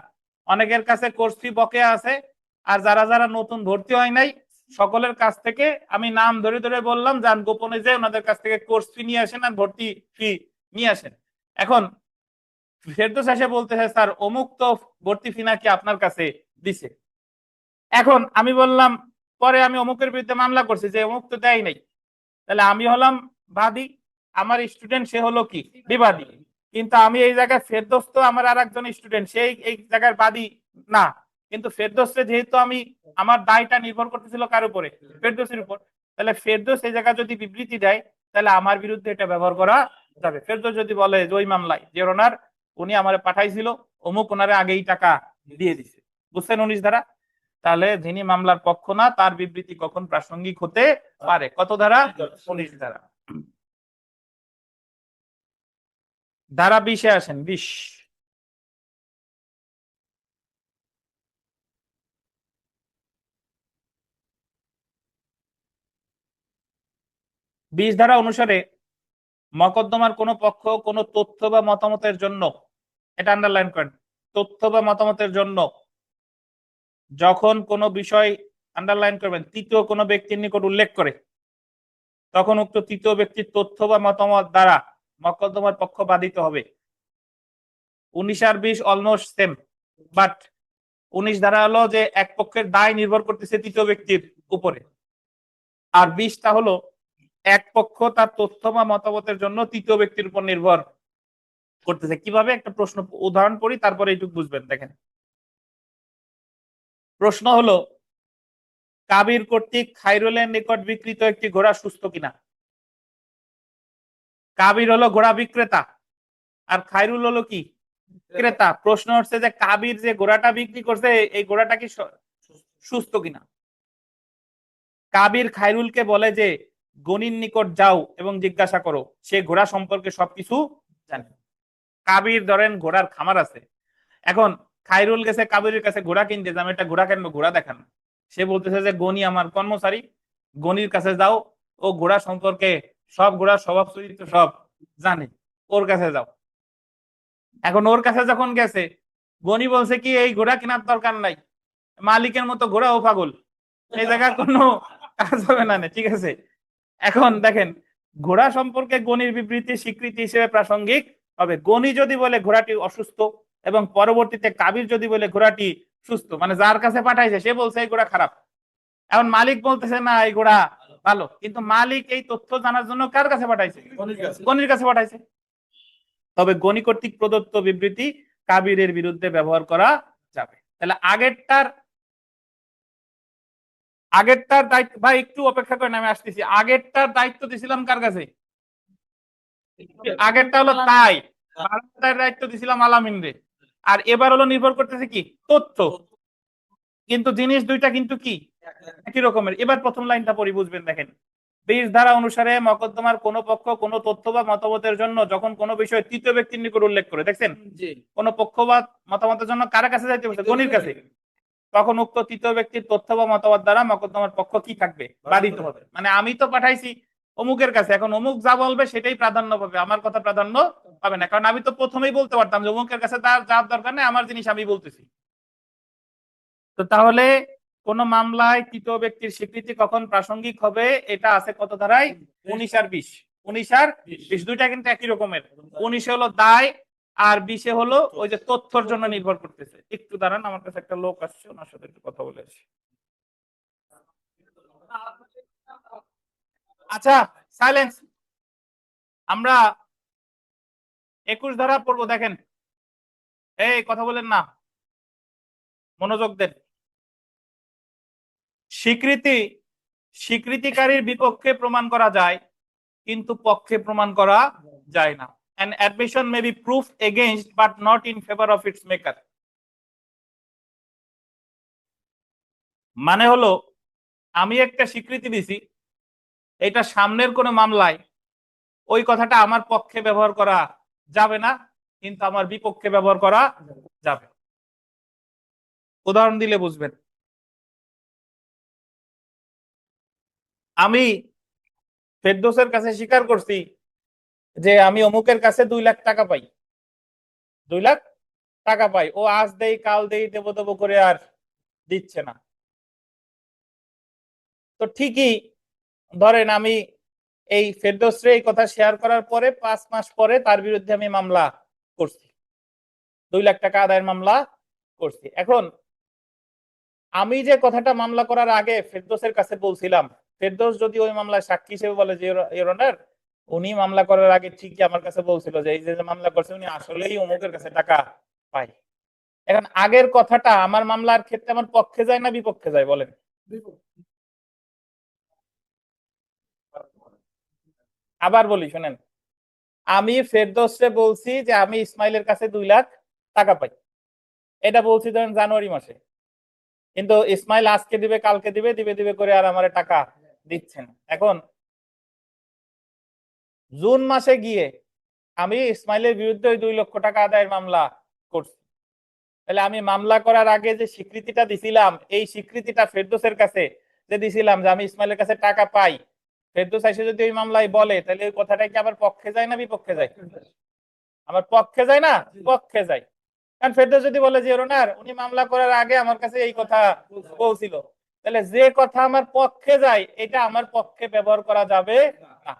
অনেকের কাছে কোর্স ফি বকেয়া আছে, আর যারা যারা নতুন ভর্তি হয় নাই সকলের কাছ থেকে আমি নাম ধরে ধরে বললাম যান গোপনে যে ওনাদের কাছ থেকে কোর্স ফি নিয়ে আসেন আর ভর্তি ফি নিয়ে আসেন। এখন ফেরদৌস এসে বলতেছে স্যার অমুক তো ভর্তি ফি নাকি আপনার কাছে দিছে। এখন আমি বললাম, পরে আমি অমুকের বিরুদ্ধে মামলা করছি যে অমুক তো দেয় নাই, তাহলে আমি হলাম বাদী, আমার স্টুডেন্ট সে হলো কি বিবাদী। কিন্তু আমি এই জায়গায় ফেরদৌস তো আমার আর একজন স্টুডেন্ট, সেই এই জায়গার বাদী না। কিন্তু ফেরদৌসে যেহেতু আমি, আমার দায়টা নির্ভর করতেছিল কার উপরে, ফেরদৌসের উপর, তাহলে ফেরদৌস এই জায়গায় যদি বিবৃতি দেয় তাহলে আমার বিরুদ্ধে এটা ব্যবহার করা যাবে। ফেরদৌস যদি বলে যে ওই মামলায় যে ওনার উনি আমারে পাঠাইছিল অমুক ওনারে আগেই টাকা দিয়ে দিছে, বুঝছেন 19 ধারা, তাহলে যিনি মামলার পক্ষ না তার বিবৃতি কখন প্রাসঙ্গিক হতে পারে, কত ধারা, 19 ধারা। ধারা 20-এ আসেন, 20। 20 ধারা অনুসারে মকদ্দমার কোন পক্ষ কোন তথ্য বা মতামতের জন্য, এটা আন্ডারলাইন করেন, তথ্য বা মতামতের জন্য যখন কোনো বিষয়, আন্ডারলাইন করবেন, তৃতীয় কোনো ব্যক্তির নিকট উল্লেখ করে, তখন উক্ত তৃতীয় ব্যক্তির তথ্য বা মতামত দ্বারা মকদ্দমার পক্ষ বাধিত হবে। 19 আর 20 অলমোস্ট সেম, বাট 19 ধারা হলো যে এক পক্ষের দায় নির্ভর করতেছে তৃতীয় ব্যক্তির উপরে, আর 20টা হলো এক পক্ষ তার তথ্য বা মতামতের জন্য তৃতীয় ব্যক্তির উপর নির্ভর করতেছে। কিভাবে, একটা প্রশ্ন উদাহরণ পড়ি তারপরে এইটুকু বুঝবেন। দেখেন, প্রশ্ন হলো কাবির কর্তৃক খাইরুলের নিকট বিক্রিত একটি ঘোড়া সুস্থ কিনা। কাবির হলো ঘোড়া বিক্রেতা আর খাইরুল হলো কি ক্রেতা। প্রশ্ন হচ্ছে যে কাবির যে ঘোড়াটা বিক্রি করছে এই ঘোড়াটা কি সুস্থ কিনা। কাবির খাইরুলকে বলে যে গনির নিকট যাও এবং জিজ্ঞাসা করো, সে ঘোড়া সম্পর্কে সবকিছু জানে। কাবির ধরেন ঘোড়ার খামার আছে, এখন খাইরুল গেছে কাবিরের কাছে ঘোড়া কিনতে, যে আমি একটা ঘোড়া কিনবো, ঘোড়া দেখান। সে বলতেছে যে গনি আমার কর্মচারী, গনির কাছে যাও, ও ঘোড়া সম্পর্কে সব, ঘোড়ার স্বভাব চরিত্র সব জানে, ওর কাছে যাও। এখন ওর কাছে যখন গেছে, গনি বলছে কি এই ঘোড়া কেনার দরকার নাই, মালিকের মতো ঘোড়া ও পাগল, এই জায়গায় কোনো কাজ হবে না, ঠিক আছে। এখন দেখেন, ঘোড়া সম্পর্কে গনির বিবৃতি স্বীকৃতি হিসেবে প্রাসঙ্গিক হবে। গনি যদি বলে ঘোড়াটি অসুস্থ এবং পরবর্তীতে কাবির যদি বলে ঘোড়াটি সুস্থ, মানে যার কাছে পাঠাইছে সে বলছে এই ঘোড়া খারাপ, এখন মালিক বলতেছে না এই ঘোড়া ভালো, কিন্তু মালিক এই তথ্য জানার জন্য কার কাছে পাঠাইছে, গনির কাছে পাঠাইছে। তবে গনি কর্তৃক প্রদত্ত বিবৃতি কাবিরের বিরুদ্ধে ব্যবহার করা যাবে। তাহলে আগেরটার দায়িত্ব, ভাই একটু অপেক্ষা করেন আমি আসতেছি, আগেরটার দায়িত্ব দিছিলাম কার কাছে, আগেরটা হলো তাই, বারান্দার দায়িত্ব দিছিলাম আলামিন রে, আর এবার হলো নির্ভর করতেছে কি তথ্য, কিন্তু জিনিস দুইটা কিন্তু কি একই রকমের। এবার প্রথম লাইনটা পড়ি, বুঝবেন। দেখেন, 20 ধারা অনুসারে মকদ্দমার কোন পক্ষ কোন তথ্য বা মতামতের জন্য যখন কোন বিষয় তৃতীয় ব্যক্তির নিকট উল্লেখ করে, দেখছেন কোন পক্ষ বা মতামতের জন্য কার কাছে যাইতে বলছে, গনির কাছে, তখন উক্ত তৃতীয় ব্যক্তির তথ্য বা মতামত দ্বারা মকদ্দমার পক্ষ কি থাকবে, বাধিত হবে। মানে আমি তো পাঠাইছি অমুকের কাছে, এখন অমুক যা বলবে সেটাই প্রাধান্য পাবে, আমার কথা প্রাধান্য পাবে না, কারণ আমি তো প্রথমেই বলতে পারতাম যে অমুকের কাছে তার যাওয়ার দরকার নেই, আমার জিনিস আমি বলতেছি। তো তাহলে কোন মামলায় তৃতীয় ব্যক্তির স্বীকৃতি কখন প্রাসঙ্গিক হবে, এটা আছে কত ধারায়, 19 আর 20। 19 আর 20 দুইটা কিন্তু একই রকমের। 19 হলো দায় আর 20 হলো ওই যে তথ্যর জন্য নির্ভর করতেছে। একটু দাঁড়ান, আমার কাছে একটা লোক আসছে, ওনার সাথে একটু কথা বলে আসি। আচ্ছা, সাইলেন্স। আমরা 21 ধারা পড়বো। দেখেন, এই কথা বলেন না, মনোযোগ দেন। স্বীকৃতি স্বীকৃতিকারীর বিপক্ষে প্রমাণ করা যায় কিন্তু পক্ষে প্রমাণ করা যায় না। An admission may be proof against but not in favor of its maker. মানে হলো আমি একটা স্বীকৃতি দিছি, এটা সামনের কোন মামলায় ওই কথাটা আমার পক্ষে ব্যবহার করা যাবে না, কিন্তু আমার বিপক্ষে ব্যবহার করা যাবে। উদাহরণ দিলে বুঝবেন। আমি ফেরদৌসের কাছে স্বীকার করছি যে আমি অমুকের কাছে 2 লাখ টাকা পাই, 2 লাখ টাকা পাই, ও আজ দেই কাল দেই দেবো দেবো করে আর দিচ্ছে না। তো ঠিকই ধরেন আমি এই ফেরদৌসরে এই কথা শেয়ার করার পরে 5 মাস পরে তার বিরুদ্ধে আমি মামলা করছি। 2 লাখ টাকা আদায়ের মামলা করছি। এখন আমি যে কথাটা মামলা করার আগে ফেরদৌসের কাছে বলছিলাম, ফেরদৌস যদি ওই মামলায় সাক্ষী হিসেবে বলে যে ইওর অনার, উনি মামলা করার আগে ঠিকই আমার কাছে বলছিল যে এই যে মামলা করছে উনি আসলেই অমুকের কাছে টাকা পায়। এখন আগের কথাটা আমার মামলার ক্ষেত্রে আমার পক্ষে যায় না বিপক্ষে যায় বলেন? আবার বলি শুনেন, আমি ফেরদৌসে বলছি যে আমি ইসমাইলের কাছে 2 লাখ টাকা পাই, এটা বলছি ধরেন জানুয়ারি মাসে, কিন্তু ইসমাইল আজকে দিবে কালকে দিবে দিবে দিবে করে আর আমার টাকা দিচ্ছেন। এখন জুন মাসে গিয়ে আমি ইসমাইলের বিরুদ্ধে ওই 2 লক্ষ টাকা আদায়ের মামলা করছি। তাহলে আমি মামলা করার আগে যে স্বীকৃতিটা দিছিলাম, এই স্বীকৃতিটা ফেরদৌসের কাছে যে দিছিলাম যে আমি ইসমাইলের কাছে টাকা পাই, ফেরদৌস এসে যদি ওই মামলায় বলে তাহলে ওই কথাটা কি আবার পক্ষে যায় না বিপক্ষে যায়? আমার পক্ষে যায় না পক্ষে যায়। কারণ ফেরদৌস যদি বলে যে ওনার উনি মামলা করার আগে আমার কাছে এই কথা বলছিল, তাহলে যে কথা আমার পক্ষে যায় এটা আমার পক্ষে ব্যবহার করা যাবে না।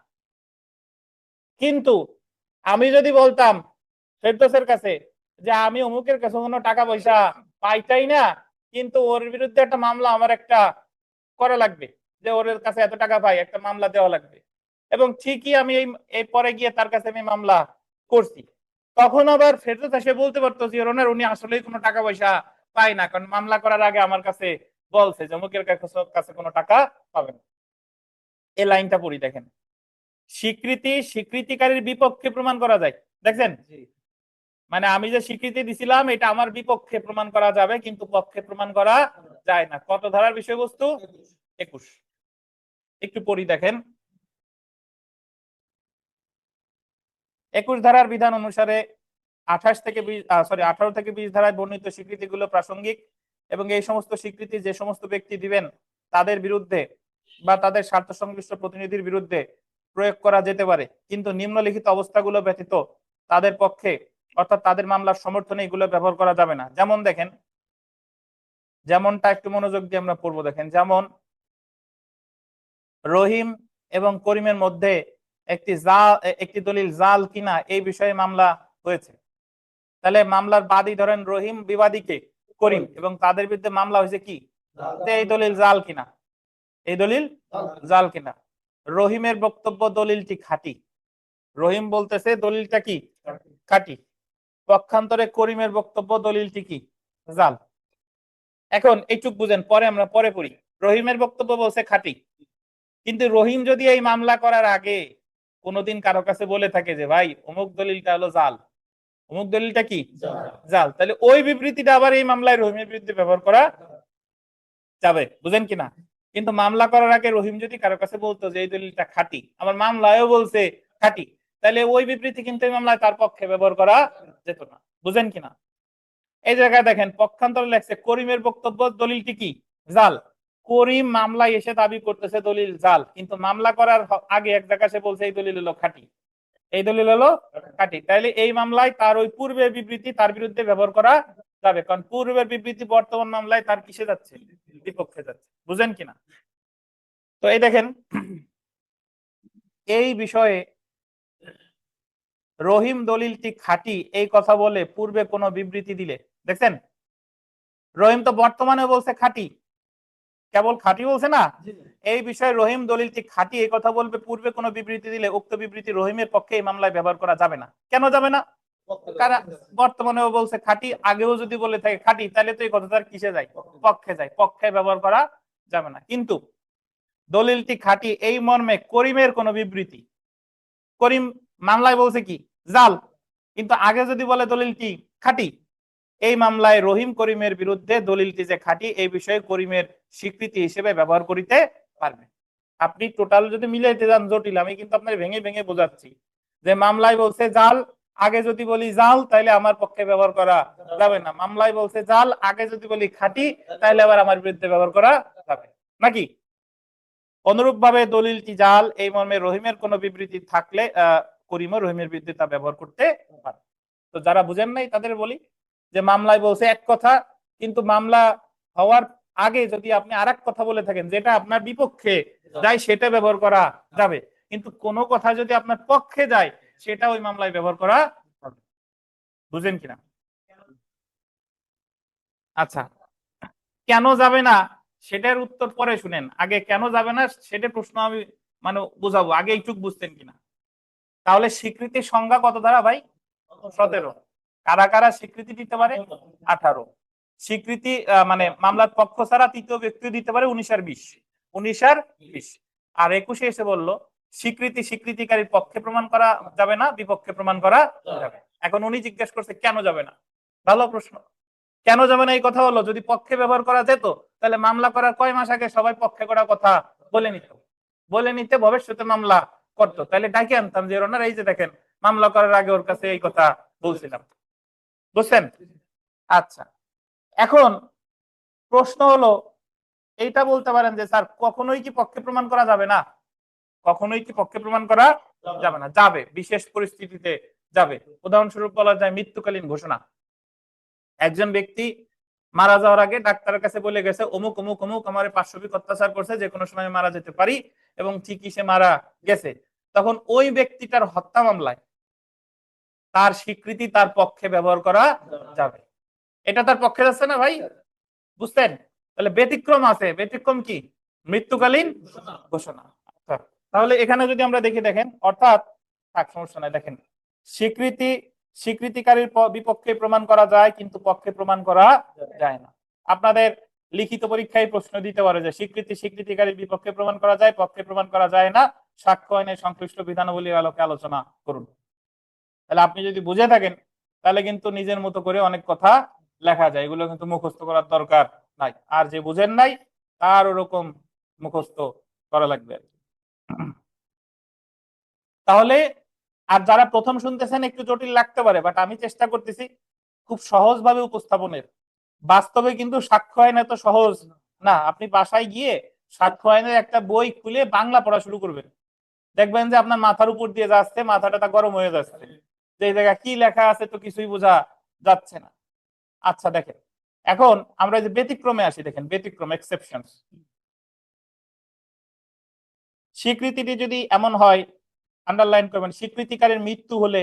কিন্তু আমি যদি বলতাম ফেরদৌসের কাছে যে আমি অমুকের কাছে কোনো টাকা পয়সা পাইতাই না, কিন্তু ওর বিরুদ্ধে একটা মামলা আমার একটা করা লাগবে, যে ওর কাছে এত টাকা পাই একটা মামলা দেওয়া লাগবে, এবং ঠিকই আমি এই পরে গিয়ে তার কাছে আমি মামলা করছি, তখন আবার ফেরদৌস এসে বলতে পারতো যে ওনার উনি আসলেই কোনো টাকা পয়সা পায় না, কারণ মামলা করার আগে আমার কাছে বলছে যে অমুকের কাছে কোনো টাকা পাবে না। এই লাইনটা পড়ি দেখেন, স্বীকৃতি স্বীকৃতিকারীর বিপক্ষে প্রমাণ করা যায়। দেখছেন, মানে আমি যে স্বীকৃতি দিছিলাম এটা আমার বিপক্ষে প্রমাণ করা যাবে কিন্তু পক্ষে প্রমাণ করা যায় না। কত ধারার বিষয়বস্তু? 21। একটু পড়ি দেখেন, 21 ধারার বিধান অনুসারে 18 থেকে 20 ধারায় বর্ণিত স্বীকৃতিগুলো প্রাসঙ্গিক এবং এই সমস্ত স্বীকৃতি যে সমস্ত ব্যক্তি দিবেন তাদের বিরুদ্ধে বা তাদের স্বার্থ সংশ্লিষ্ট প্রতিনিধির বিরুদ্ধে প্রয়োগ করা যেতে পারে, কিন্তু নিম্নলিখিত অবস্থাগুলো ব্যতীত তাদের পক্ষে অর্থাৎ তাদের মামলার সমর্থনে এগুলো ব্যবহার করা যাবে না। যেমন দেখেন, যেমনটা একটু মনোযোগ দিয়ে আমরা পড়বো দেখেন, যেমন রহিম এবং করিমের মধ্যে একটি দলিল জাল কিনা এই বিষয়ে মামলা হয়েছে। তাহলে মামলার বাদী ধরেন রহিম, বিবাদীকে করিম, এবং তাদের বিরুদ্ধে মামলা হয়েছে কি, এই দলিল জাল কিনা, এই দলিল জাল কিনা। রহিমের বক্তব্য দলিলটি খাঁটি, রহিম বলতেছে দলিলটা কি খাঁটি, পক্ষান্তরে করিমের বক্তব্য দলিলটি কি জাল। এখন এইটুক বুঝেন, পরে আমরা পরে পড়ি। রহিমের বক্তব্য বলছে খাঁটি, কিন্তু রহিম যদি এই মামলা করার আগে কোনোদিন কারো কাছে বলে থাকে যে ভাই অমুক দলিলটা হলো জাল, অমুক দলিলটা কি জাল, তাহলে ওই বিবৃতিটা আবার এই মামলায় রহিমের বিরুদ্ধে ব্যবহার করা যাবে, বুঝেন কিনা? কিন্তু মামলা করার আগে রহিম যদি কারো কাছে বলতো যে এই দলিলটা খাঁটি, আমার মামলায়ও বলছে খাঁটি, তাহলে ওই বিবৃতি কিন্তু এই মামলায় তার পক্ষে ব্যবহার করা যেত না, বুঝেন কিনা? এই জায়গায় দেখেন পক্ষান্তরে লেখছে করিমের বক্তব্য দলিলটি কি জাল। করিম মামলায় এসে দাবি করতেছে দলিল জাল, কিন্তু মামলা করার আগে এক জায়গায় সে বলছে এই দলিল হলো খাঁটি, এই দলিল হলো খাঁটি। তাইলে এই মামলায় তার ওই পূর্বের বিবৃতি তার বিরুদ্ধে ব্যবহার করা যাবে, কারণ পূর্বের বিবৃতি বর্তমান মামলায় তার কিসে যাচ্ছে, বিপক্ষে যাচ্ছে, বুঝেন কিনা? তো এই দেখেন, এই বিষয়ে রহিম দলিলটি খাঁটি এই কথা বলে পূর্বে কোনো বিবৃতি দিলে, দেখছেন রহিম তো বর্তমানে বলছে খাঁটি, কেবল খাঁটি বলছে না, এই বিষয়ে রহিম দলিলটি খাঁটি এই কথা বলবে পূর্বে কোনো বিবৃতি দিলে উক্ত বিবৃতি রহিমের পক্ষে এই মামলায় ব্যবহার করা যাবে না। কেন যাবে না? কারণ বর্তমানেও বলছে খাঁটি, আগেও যদি বলে থাকে খাঁটি, তাহলে তো এই কথাটার কিসে যায়, পক্ষে যায়, পক্ষে ব্যবহার করা যাবে না। কিন্তু দলিলটি খাঁটি এই মর্মে করিমের কোনো বিবৃতি, করিম মামলায় বলছে কি জাল, কিন্তু আগে যদি বলে দলিলটি খাঁটি, এই মামলায় রহিম করিমের বিরুদ্ধে দলিলটি যে খাঁটি এই বিষয়ে করিমের স্বীকৃতি হিসেবে ব্যবহার করিতে পারবে। আপনি টোটাল যদি মিলাইতে যান জটিল, আমি কিন্তু আপনার ভেঙে ভেঙে বোঝাচ্ছি যে মামলায় বলছে জাল, আগে যদি বলি জাল তাহলে আমার পক্ষে ব্যবহার করা যাবে না, মামলায় বলছে জাল, আগে যদি বলি খাঁটি তাহলে আবার আমার বিরুদ্ধে ব্যবহার করা যাবে নাকি? অনুরূপ ভাবে দলিলটি জাল এই মর্মে রহিমের কোনো বিবৃতি থাকলে করিমও রহিমের বিরুদ্ধে তা ব্যবহার করতে পারে। তো যারা বুঝেন নাই তাদের বলি যে মামলায় বলছে এক কথা, কিন্তু মামলা হওয়ার আগে যদি আপনি আরেক কথা বলে থাকেন যেটা আপনার বিপক্ষে যায় সেটা ব্যবহার করা যাবে, কিন্তু কোনো কথা যদি আপনার পক্ষে যায় সেটা ওই মামলায় ব্যবহার করা হবে, বুঝেন কিনা? আচ্ছা, কেন যাবে না সেটার উত্তর পরে শুনেন, আগে কেন যাবে না সেটা প্রশ্ন আমি মানে বুঝাবো, আগে একটু বুঝতেন কিনা। তাহলে স্বীকৃতির সংজ্ঞা কত দ্বারা ভাই? 17। কারা কারা স্বীকৃতি দিতে পারে? 18। স্বীকৃতি মানে মামলার পক্ষ ছাড়া তৃতীয় ব্যক্তিও দিতে পারে 19 আর 20। 19 আর 20। আর 21 এসে বললো স্বীকৃতি স্বীকৃতিকারীর পক্ষে প্রমাণ করা যাবে না, বিপক্ষে প্রমাণ করা যাবে। এখন উনি জিজ্ঞেস করছে কেন যাবে না। ভালো প্রশ্ন। কেন যাবে না এই কথা হলো, যদি পক্ষে ব্যবহার করা যেত তাহলে মামলা করার কয় মাস আগে সবাই পক্ষে করার কথা বলে নিত, বলে নিতে ভবিষ্যতে মামলা করতো, তাহলে ডাকে আনতাম যে ওনার এই যে দেখেন মামলা করার আগে ওর কাছে এই কথা বলছিলাম। বুঝছেন? আচ্ছা, এখন প্রশ্ন হলো এইটা বলতে পারেন যে স্যার কখনোই কি পক্ষে প্রমাণ করা যাবে না? কখনোই কি পক্ষে প্রমাণ করা যাবে না? যাবে, বিশেষ পরিস্থিতিতে যাবে। উদাহরণস্বরূপ বলা যায় মৃত্যুকালীন ঘোষণা। একজন ব্যক্তি মারা যাওয়ার আগে ডাক্তারের কাছে বলে গেছে অমুক অমুক অমুক আমার পার্শ্ববিক অত্যাচার করছে, যে কোনো সময় মারা যেতে পারি, এবং ঠিকই সে মারা গেছে। তখন ওই ব্যক্তিটার হত্যা মামলায় তার স্বীকৃতি তার পক্ষে ব্যবহার করা যাবে। এটা তার পক্ষে যাচ্ছে না ভাই? বুঝতেন? তাহলে ব্যতিক্রম আছে। ব্যতিক্রম কি? মৃত্যুকালীন ঘোষণা। আচ্ছা, তাহলে এখানে যদি আমরা দেখি, দেখেন অর্থাৎ থাক সমস্যা নাই, দেখেন স্বীকৃতি স্বীকৃতিকারীর বিপক্ষে প্রমাণ করা যায় কিন্তু পক্ষে প্রমাণ করা যায় না। আপনাদের লিখিত পরীক্ষায় প্রশ্ন দিতে পারে যে স্বীকৃতি স্বীকৃতিকারীর বিপক্ষে প্রমাণ করা যায়, পক্ষে প্রমাণ করা যায় না, সাক্ষ্য আইনের সংশ্লিষ্ট বিধানাবলীর আলোকে আলোচনা করুন। তাহলে আপনি যদি বুঝে থাকেন তাহলে কিন্তু নিজের মতো করে অনেক কথা লেখা যায়, এগুলো কিন্তু মুখস্থ করার দরকার নাই। আর যে বুঝেন নাই তার ওরকম মুখস্থ করা লাগবে। তাহলে আর যারা প্রথম শুনতেছেন একটু জটিল লাগতে পারে, বাট আমি চেষ্টা করতেছি খুব সহজভাবে উপস্থাপনের। বাস্তবে কিন্তু সাক্ষ্য আইন এত সহজ না। আপনি বাসায় গিয়ে সাক্ষ্য আইনের একটা বই খুলে বাংলা পড়া শুরু করবেন, দেখবেন যে আপনার মাথার উপর দিয়ে যাচ্ছে, মাথাটা গরম হয়ে যাচ্ছে, যে এই জায়গায় কি লেখা আছে তো কিছুই বোঝা যাচ্ছে না। আচ্ছা দেখেন, এখন আমরা যে ব্যতিক্রমে আসি, দেখেন ব্যতিক্রম এক্সেপশন। স্বীকৃতিটি যদি এমন হয়, আন্ডারলাইন করবেন, স্বীকৃতিকারীর মৃত্যু হলে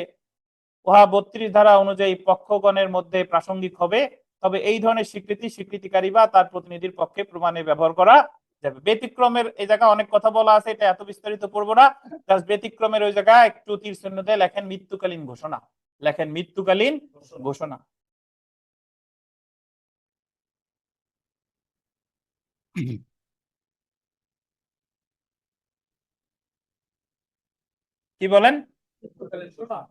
উহা 32 ধারা অনুযায়ী পক্ষগণের মধ্যে প্রাসঙ্গিক হবে, তবে এই ধরনের স্বীকৃতি স্বীকৃতিকারী বা তার প্রতিনিধির পক্ষে প্রমাণে ব্যবহার করা যাবে। ব্যতিক্রমের এই জায়গায় অনেক কথা বলা আছে, এটা এত বিস্তারিত পড়বো না। জাস্ট ব্যতিক্রমের ওই জায়গায় একটু তীর চিহ্ন দিয়ে লেখেন মৃত্যুকালীন ঘোষণা, লেখেন মৃত্যুকালীন ঘোষণা। কি বলেন?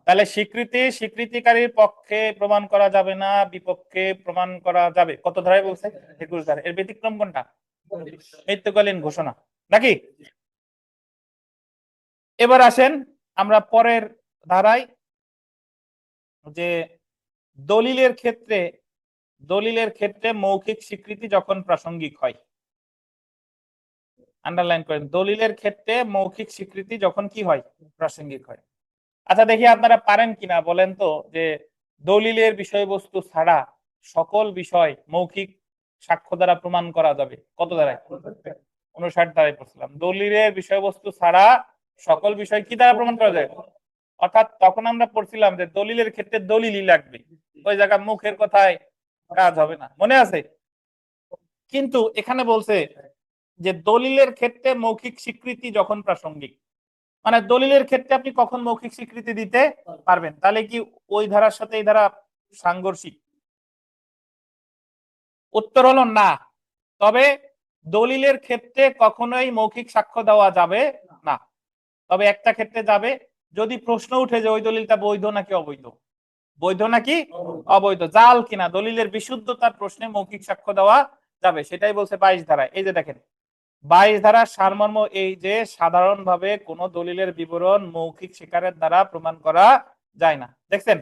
তাহলে স্বীকৃতিকারীর পক্ষে প্রমাণ করা যাবে না, বিপক্ষে প্রমাণ করা যাবে। কত ধারায় বলছে? 21 ধারা। এর ব্যতিক্রম কোনটা? মৃত্যুকালীন ঘোষণা, নাকি? এবার আসেন আমরা পরের ধারায়, যে দলিলের ক্ষেত্রে মৌখিক স্বীকৃতি যখন প্রাসঙ্গিক হয়। আন্ডারলাইন করেন, দলিলের ক্ষেত্রে মৌখিক স্বীকৃতি যখন কি হয়? প্রাসঙ্গিক হয়। আচ্ছা দেখি আপনারা পারেন কিনা বলেন তো, যে দলিলের বিষয়বস্তু ছাড়া সকল বিষয় মৌখিক সাক্ষ্য দ্বারা প্রমাণ করা যাবে। কত দ্বারায়? 59 দ্বারায় পড়ছিলাম। দলিলের বিষয়বস্তু ছাড়া সকল বিষয় কি দ্বারা প্রমাণ করা যায়? অর্থাৎ তখন আমরা পড়ছিলাম যে দলিলের ক্ষেত্রে দলিলই লাগবে, ওই জায়গা মুখের কথায় কাজ হবে না, মনে আছে? কিন্তু এখানে বলছে যে দলিলের ক্ষেত্রে মৌখিক স্বীকৃতি যখন প্রাসঙ্গিক, মানে দলিলের ক্ষেত্রে আপনি কখন মৌখিক স্বীকৃতি দিতে পারবেন। তাহলে কি ওই ধারার সাথে এই ধারা সাংঘর্ষিক? উত্তর হলো না। তবে দলিলের ক্ষেত্রে কখনোই মৌখিক সাক্ষ্য দেওয়া যাবে না। তবে একটা ক্ষেত্রে যাবে, যদি প্রশ্ন উঠে যে ওই দলিলটা বৈধ নাকি অবৈধ, বৈধ নাকি অবৈধ, জাল কিনা, দলিলের বিশুদ্ধতার প্রশ্নে মৌখিক সাক্ষ্য দেওয়া যাবে। সেটাই বলছে 22 ধারা। এই যে দেখেন 22 ধারার সারমর্ম এই যে সাধারণভাবে কোন দলিলের বিবরণ মৌখিক স্বীকারের দ্বারা প্রমাণ করা যায় না। দেখছেন,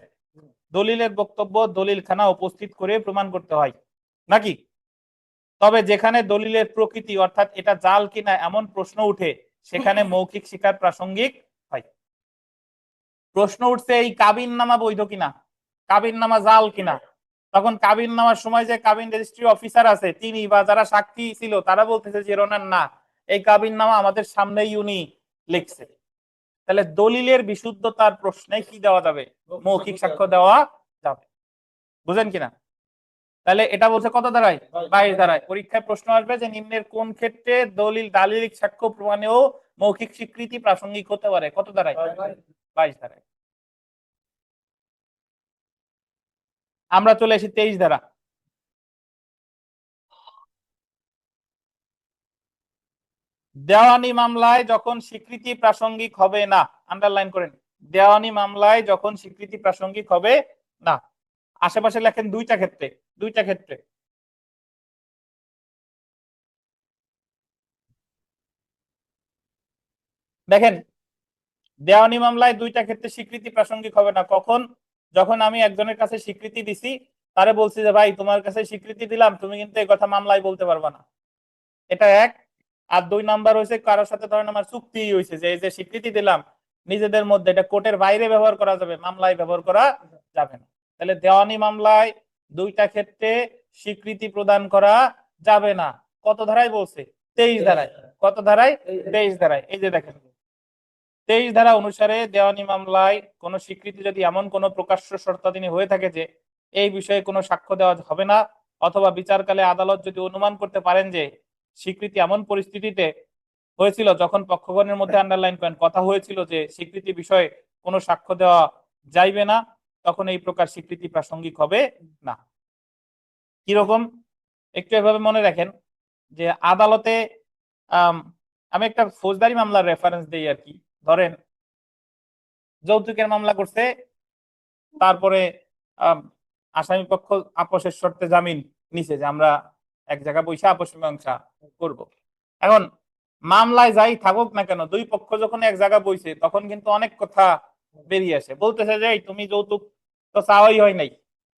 দলিলের বক্তব্য দলিলখানা উপস্থিত করে প্রমাণ করতে হয়, নাকি? তবে যেখানে দলিলের প্রকৃতি অর্থাৎ এটা জাল কিনা এমন প্রশ্ন উঠে, সেখানে মৌখিক স্বীকার প্রাসঙ্গিক হয়। প্রশ্ন উঠছে এই কাবিন নামা বৈধ কিনা, কাবিন নামা জাল কিনা, তখন কাবিন নামার সময় যে কাবিন রেজিস্ট্রি অফিসার আছে তিনি বা যারা সাক্ষী ছিল তারা বলতেছে যে রোনার না, এই কাবিন নামা আমাদের সামনেই উনি লিখছে। তাহলে দলিলের বিশুদ্ধতার প্রশ্নে কি দেওয়া যাবে? মৌখিক সাক্ষ্য দেওয়া যাবে। বুঝেন কিনা? তাহলে এটা বলছে কত দাঁড়ায়? 22 দাঁড়ায়। পরীক্ষায় প্রশ্ন আসবে যে নিম্নের কোন ক্ষেত্রে দালিলিক সাক্ষ্য প্রমাণেও মৌখিক স্বীকৃতি প্রাসঙ্গিক হতে পারে? কত দাঁড়ায়? 22 দাঁড়ায়। আমরা চলে এসেছি 23 ধারা। দেওয়ানি মামলায় যখন স্বীকৃতি প্রাসঙ্গিক হবে না, আন্ডারলাইন করেন, দেওয়ানি মামলায় যখন স্বীকৃতি প্রাসঙ্গিক হবে না। আশেপাশে লেখেন দুইটা ক্ষেত্রে, দুইটা ক্ষেত্রে। দেখেন, দেওয়ানি মামলায় দুইটা ক্ষেত্রে স্বীকৃতি প্রাসঙ্গিক হবে না। কখন? যখন আমি একজনের কাছে স্বীকৃতি দিছি, তারে বলছি যে ভাই তোমার কাছে স্বীকৃতি দিলাম, তুমি কিন্তু এই কথা মামলায় বলতে পারবা না। এটা এক। আর দুই নাম্বার হয়েছে কারোর সাথে ধরেন আমার চুক্তি হয়েছে যে এই যে স্বীকৃতি দিলাম নিজেদের মধ্যে, এটা কোর্টের বাইরে ব্যবহার করা যাবে, মামলায় ব্যবহার করা যাবে না। তাহলে দেওয়ানি মামলায় দুইটা ক্ষেত্রে স্বীকৃতি প্রদান করা যাবে না। কত ধারায় বলছে? 23 ধারায়। কত ধারায়? 23 ধারায়। এই যে দেখেন, 23 ধারা অনুসারে দেওয়ানি মামলায় কোন স্বীকৃতি যদি এমন কোন প্রকাশ্য শর্তাধীন হয়ে থাকে যে এই বিষয়ে কোনো সাক্ষ্য দেওয়া হবে না, অথবা বিচারকালে আদালত যদি অনুমান করতে পারেন যে স্বীকৃতি এমন পরিস্থিতিতে হয়েছিল যখন পক্ষগণের মধ্যে, আন্ডারলাইন করেন, কথা হয়েছিল যে স্বীকৃতি বিষয়ে কোনো সাক্ষ্য দেওয়া যাইবে না, তখন এই প্রকার স্বীকৃতি প্রাসঙ্গিক হবে না। কিরকম? একটু এভাবে মনে রাখেন যে আদালতে আমি একটা ফৌজদারি মামলার রেফারেন্স দিই আর কি। ধরেন যৌতুকের মামলা করছে, তারপরে আসামি পক্ষ আপোষের শর্তে জামিন নিছে যে আমরা এক জায়গা বসে আপোষ মীমাংসা করব। এখন মামলায় যাই থাকুক না কেন, দুই পক্ষ যখন এক জায়গা বইছে তখন কিন্তু অনেক কথা বেরিয়ে আসে। বলতেছে যে তুমি যৌতুক তো চাওয়াই হয় নাই,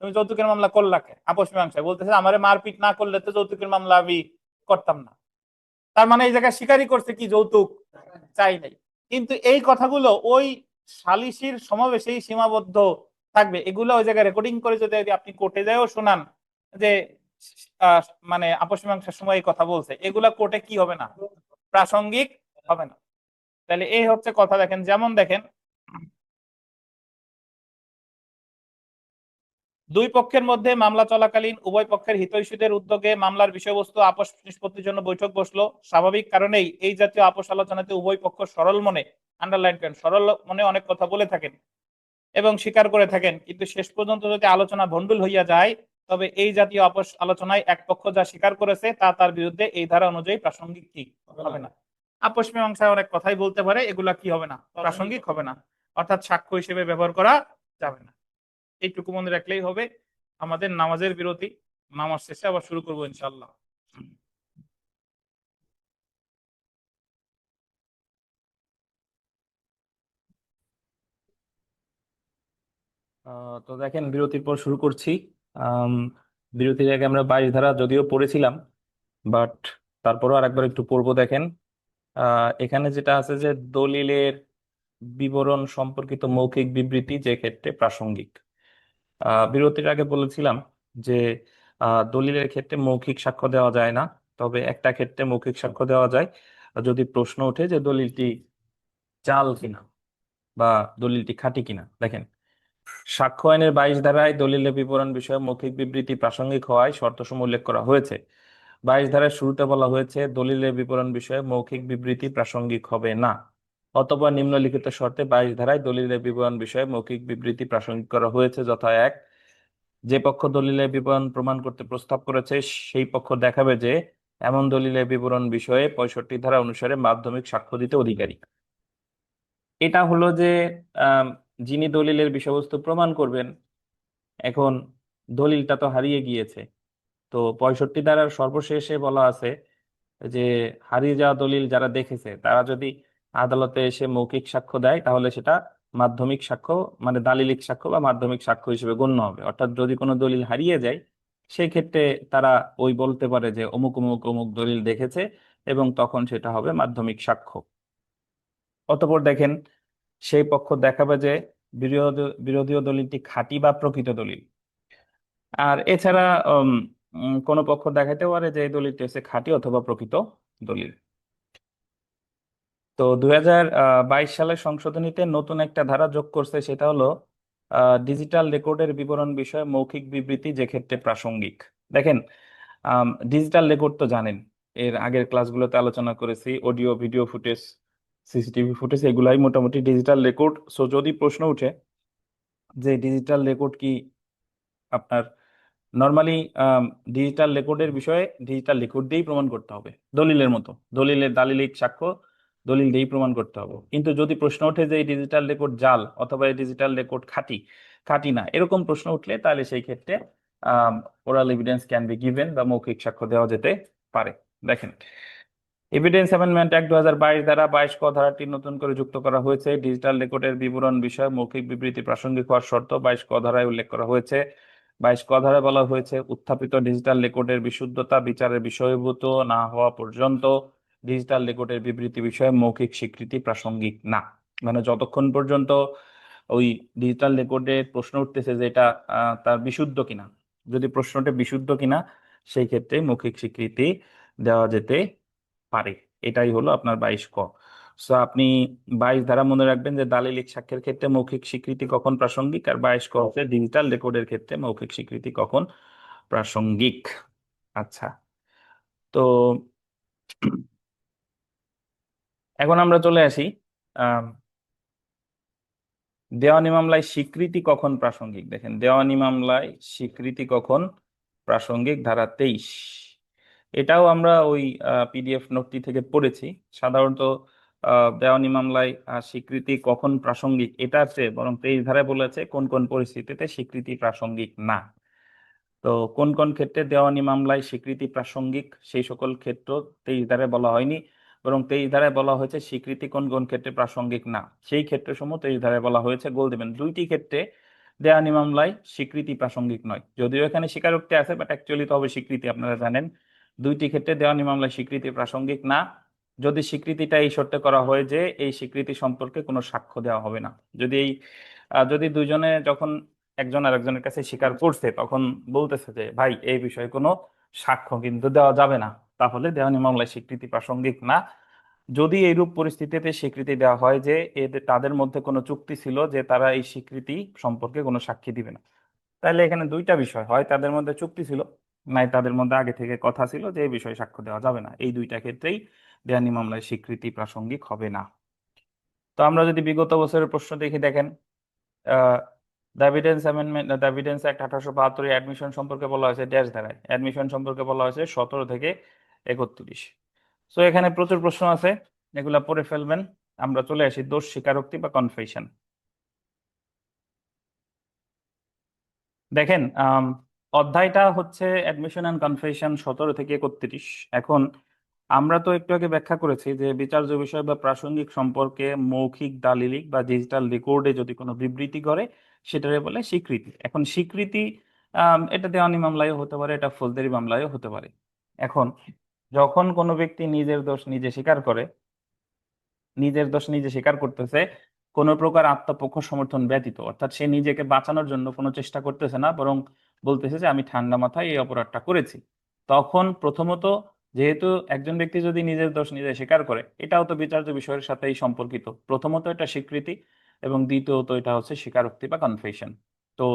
তুমি যৌতুকের মামলা করলা আপোষ মীমাংসায়। বলতেছে আমারে মারপিট না করলে তো যৌতুকের মামলা আমি করতাম না। তার মানে এই জায়গায় স্বীকারই করছে কি যৌতুক চাই নাই। কিন্তু এই কথাগুলো ওই সালিসির সমাবেশেই সীমাবদ্ধ থাকবে। এগুলো ওই জায়গায় রেকর্ডিং করে যদি আপনি কোর্টে যায়ও শোনান যে আহ, মানে আপোষ মীমাংসার সময় এই কথা বলছে, এগুলা কোর্টে কি হবে না? প্রাসঙ্গিক হবে না। তাহলে এই হচ্ছে কথা। দেখেন, যেমন দেখেন, দুই পক্ষের মধ্যে মামলা চলাকালীন উভয় পক্ষের হিতৈষীদের উদ্যোগে মামলার বিষয়বস্তু আপোষ নিষ্পত্তির জন্য বৈঠক বসলো। স্বাভাবিক কারণেই এই জাতীয় আপোষ আলোচনাতে উভয় পক্ষ সরল মনে, আন্ডারলাইন করেন, সরল মনে অনেক কথা বলে থাকেন এবং স্বীকার করে থাকেন, কিন্তু শেষ পর্যন্ত যদি আলোচনা ভণ্ডুল হইয়া যায় তবে এই জাতীয় আপোষ আলোচনায় এক পক্ষ যা স্বীকার করেছে তা তার বিরুদ্ধে এই ধারা অনুযায়ী প্রাসঙ্গিক কি হবে না। আপোষ মীমাংসায় অনেক কথাই বলতে পারে, এগুলা কি হবে না? প্রাসঙ্গিক হবে না, অর্থাৎ সাক্ষ্য হিসেবে ব্যবহার করা যাবে না। এইটুকু মনে রাখলেই হবে। আমাদের নামাজের বিরতি, নামাজ শেষে আবার শুরু করবো ইনশাল্লাহ। তো দেখেন, বিরতির পর শুরু করছি। আম, বিরতির আগে আমরা 22 ধারা যদিও পড়েছিলাম, বাট তারপরও আরেকবার একটু পড়বো। দেখেন, এখানে যেটা আছে যে দলিলের বিবরণ সম্পর্কিত মৌখিক বিবৃতি যে ক্ষেত্রে প্রাসঙ্গিক। বিরতির আগে বলেছিলাম যে দলিলের ক্ষেত্রে মৌখিক সাক্ষ্য দেওয়া যায় না, তবে একটা ক্ষেত্রে মৌখিক সাক্ষ্য দেওয়া যায় যদি প্রশ্ন ওঠে যে দলিলটি চাল কিনা বা দলিলটি খাঁটি কিনা। দেখেন, সাক্ষ্য আইনের 22 ধারায় দলিলের বিবরণ বিষয়ে মৌখিক বিবৃতি প্রাসঙ্গিক হওয়ায় শর্তসমূহ উল্লেখ করা হয়েছে। 22 ধারার শুরুতে বলা হয়েছে দলিলের বিবরণ বিষয়ে মৌখিক বিবৃতি প্রাসঙ্গিক হবে না। অতঃপর নিম্নলিখিত শর্তে 22 ধারায় দলিলের বিবরণ বিষয়ে মৌখিক বিবৃতি প্রাসঙ্গিক করা হয়েছে, যথা: এক, যে পক্ষ দলিলের বিবরণ প্রমাণ করতে প্রস্তাব করেছে সেই পক্ষ দেখাবে যে এমন দলিলের বিবরণ বিষয়ে 65 ধারা অনুসারে মাধ্যমিক সাক্ষ্য দিতে অধিকারী। এটা হলো যে আম, যিনি দলিলের বিষয়বস্তু প্রমাণ করবেন, এখন দলিলটা তো হারিয়ে গিয়েছে। তো 65 ধারার সর্বশেষে বলা আছে যে হারিয়ে যাওয়া দলিল যারা দেখেছে তারা যদি আদালতে এসে মৌখিক সাক্ষ্য দেয় তাহলে সেটা মাধ্যমিক সাক্ষ্য, মানে দালিলিক সাক্ষ্য বা মাধ্যমিক সাক্ষ্য হিসেবে গণ্য হবে। অর্থাৎ যদি কোনো দলিল হারিয়ে যায় সেই ক্ষেত্রে তারা ওই বলতে পারে যে অমুক অমুক অমুক দলিল দেখেছে, এবং তখন সেটা হবে মাধ্যমিক সাক্ষ্য। অতঃপর দেখেন, সেই পক্ষ দেখাবে যে বিরোধীয় দলিলটি খাঁটি বা প্রকৃত দলিল। আর এছাড়া কোন পক্ষ দেখাতে পারে যে এই দলিলটি হচ্ছে খাঁটি অথবা প্রকৃত দলিল। তো 2022 সালের সংশোধনীতে নতুন একটা ধারা যোগ করছে, সেটা হলো ডিজিটাল রেকর্ডের বিবরণ বিষয়ে মৌখিক বিবৃতি যে ক্ষেত্রে প্রাসঙ্গিক। দেখেন, ডিজিটাল রেকর্ড তো জানেন, এর আগের ক্লাসগুলোতে আলোচনা করেছি, audio video footage, CCTV footage, এগুলাই মোটামুটি ডিজিটাল রেকর্ড। সো যদি প্রশ্ন উঠে যে ডিজিটাল রেকর্ড কি, আপনার নর্মালি ডিজিটাল রেকর্ডের বিষয়ে ডিজিটাল রেকর্ড দিয়েই প্রমাণ করতে হবে, দলিলের মতো, দলিলের দালিলিক সাক্ষ্য দলিল দিয়েই প্রমাণ করতে হবে। কিন্তু যদি প্রশ্ন ওঠে যে এই ডিজিটাল রেকর্ড জাল অথবা এই ডিজিটাল রেকর্ড খাঁটি, খাঁটি না, এরকম প্রশ্ন উঠলে তাহলে সেই ক্ষেত্রে oral evidence can be given বা মৌখিক সাক্ষ্য দেওয়া যেতে পারে। দেখেন, এভিডেন্স অ্যামেন্ডমেন্ট অ্যাক্ট 2022 দ্বারা 22 ক ধারাটি নতুন করে যুক্ত করা হয়েছে। ডিজিটাল রেকর্ডের বিবরণ বিষয়ে মৌখিক বিবৃতি প্রাসঙ্গিক হওয়ার শর্ত 22 ক ধারায় উল্লেখ করা হয়েছে। 22 ক ধারায় বলা হয়েছে, উত্থাপিত ডিজিটাল রেকর্ডের বিশুদ্ধতা বিচারের বিষয়ভূত না হওয়া পর্যন্ত ডিজিটাল রেকর্ডের বিবৃতি বিষয়ে মৌখিক স্বীকৃতি প্রাসঙ্গিক না। মানে যতক্ষণ পর্যন্ত ওই ডিজিটাল রেকর্ডের প্রশ্ন উঠতেছে যে এটা তার বিশুদ্ধ কিনা, যদি প্রশ্নটা বিশুদ্ধ কিনা, সেই ক্ষেত্রে মৌখিক স্বীকৃতি দেওয়া যেতে পারে। এটাই হলো আপনার 22 ক। সো আপনি 22 ধারা মনে রাখবেন যে দালিলিক সাক্ষ্যের ক্ষেত্রে মৌখিক স্বীকৃতি কখন প্রাসঙ্গিক, আর 22 ক হচ্ছে ডিজিটাল রেকর্ডের ক্ষেত্রে মৌখিক স্বীকৃতি কখন প্রাসঙ্গিক। আচ্ছা, তো এখন আমরা চলে আসি দেওয়ানি মামলায় স্বীকৃতি কখন প্রাসঙ্গিক। দেখেন, দেওয়ানি মামলায় স্বীকৃতি কখন প্রাসঙ্গিক, ধারা 23। এটাও আমরা ওই পিডিএফ নোটটি থেকে পড়েছি। সাধারণত দেওয়ানি মামলায় স্বীকৃতি কখন প্রাসঙ্গিক এটার চেয়ে বরং 23 ধারায় বলেছে কোন কোন পরিস্থিতিতে স্বীকৃতি প্রাসঙ্গিক না। তো কোন কোন ক্ষেত্রে দেওয়ানি মামলায় স্বীকৃতি প্রাসঙ্গিক সেই সকল ক্ষেত্র 23 ধারায় বলা হয়নি, বরং 23 ধারায় বলা হয়েছে স্বীকৃতি কোন কোন ক্ষেত্রে প্রাসঙ্গিক না, সেই ক্ষেত্রসমূহ 23 ধারায় বলা হয়েছে। গোল দেবেন, দুইটি ক্ষেত্রে দেওয়ানি মামলায় স্বীকৃতি প্রাসঙ্গিক নয়, যদিও এখানে স্বীকারোক্তি আছে, বাট অ্যাকচুয়ালি তো হবে স্বীকৃতি, আপনারা জানেন। দুইটি ক্ষেত্রে দেওয়ানি মামলায় স্বীকৃতি প্রাসঙ্গিক না, যদি স্বীকৃতিটা এই শর্তে করা হয় যে এই স্বীকৃতি সম্পর্কে কোনো সাক্ষ্য দেওয়া হবে না। যদি এই যদি দুইজনে যখন একজন আর একজনের কাছে স্বীকার করছে তখন বলতেছে যে ভাই এই বিষয়ে কোনো সাক্ষ্য কিন্তু দেওয়া যাবে না, তাহলে দেওয়ানি মামলায় স্বীকৃতি প্রাসঙ্গিক না। যদি এইরূপ পরিস্থিতিতে স্বীকৃতি দেওয়া হয় যে এদের তাদের মধ্যে কোনো চুক্তি ছিল যে তারা এই স্বীকৃতি সম্পর্কে কোনো সাক্ষী দিবে না, তাহলে এখানে দুইটা বিষয়, হয় তাদের মধ্যে চুক্তি ছিল, নাই তাদের মধ্যে আগে থেকে কথা ছিল যে এই বিষয়ে সাক্ষ্য দেওয়া যাবে না, এই দুইটা ক্ষেত্রেই দেওয়ানি মামলায় স্বীকৃতি প্রাসঙ্গিক হবে না। তো আমরা যদি বিগত বছরের প্রশ্ন দেখি, দেখেন the evidence amendment, the evidence act 1872 admission সম্পর্কে বলা হয়েছে ড্যাশ ধারায়, অ্যাডমিশন সম্পর্কে বলা হয়েছে 17 থেকে 31। সো এখানে প্রচুর প্রশ্ন আছে, এগুলা পড়ে ফেলবেন। আমরা চলে আসি দোষ স্বীকারোক্তি বা কনফেশন। দেখেন, অধ্যায়টা হচ্ছে অ্যাডমিশন অ্যান্ড কনফেশন 17 থেকে 31। এখন আমরা তো একটু আগে ব্যাখ্যা করেছি যে বিচার্য বিষয় বা প্রাসঙ্গিক সম্পর্কে মৌখিক দালিলিক বা ডিজিটাল রেকর্ডে যদি কোনো বিবৃতি করে সেটারে বলে স্বীকৃতি। এখন স্বীকৃতি এটা দেওয়ানি মামলায়ও হতে পারে, এটা ফৌজদারি মামলায়ও হতে পারে। এখন যখন কোনো ব্যক্তি নিজের দোষ নিজে স্বীকার করে, নিজের দোষ নিজে স্বীকার করতেছে কোনো প্রকার আত্মপক্ষ সমর্থন ব্যতীত, অর্থাৎ সে নিজেকে বাঁচানোর জন্য কোনো চেষ্টা করতেছে না, বরং বলতেছে যে আমি ঠান্ডা মাথায় এই অপরাধটা করেছি, তখন প্রথমত যেহেতু একজন ব্যক্তি যদি নিজের দোষ নিজে স্বীকার করে, এটাও তো বিচার্য বিষয়ের সাথেই সম্পর্কিত। প্রথমত এটা স্বীকৃতি, এবং দ্বিতীয়ত এটা হচ্ছে স্বীকারোক্তি বা কনফেশন। তো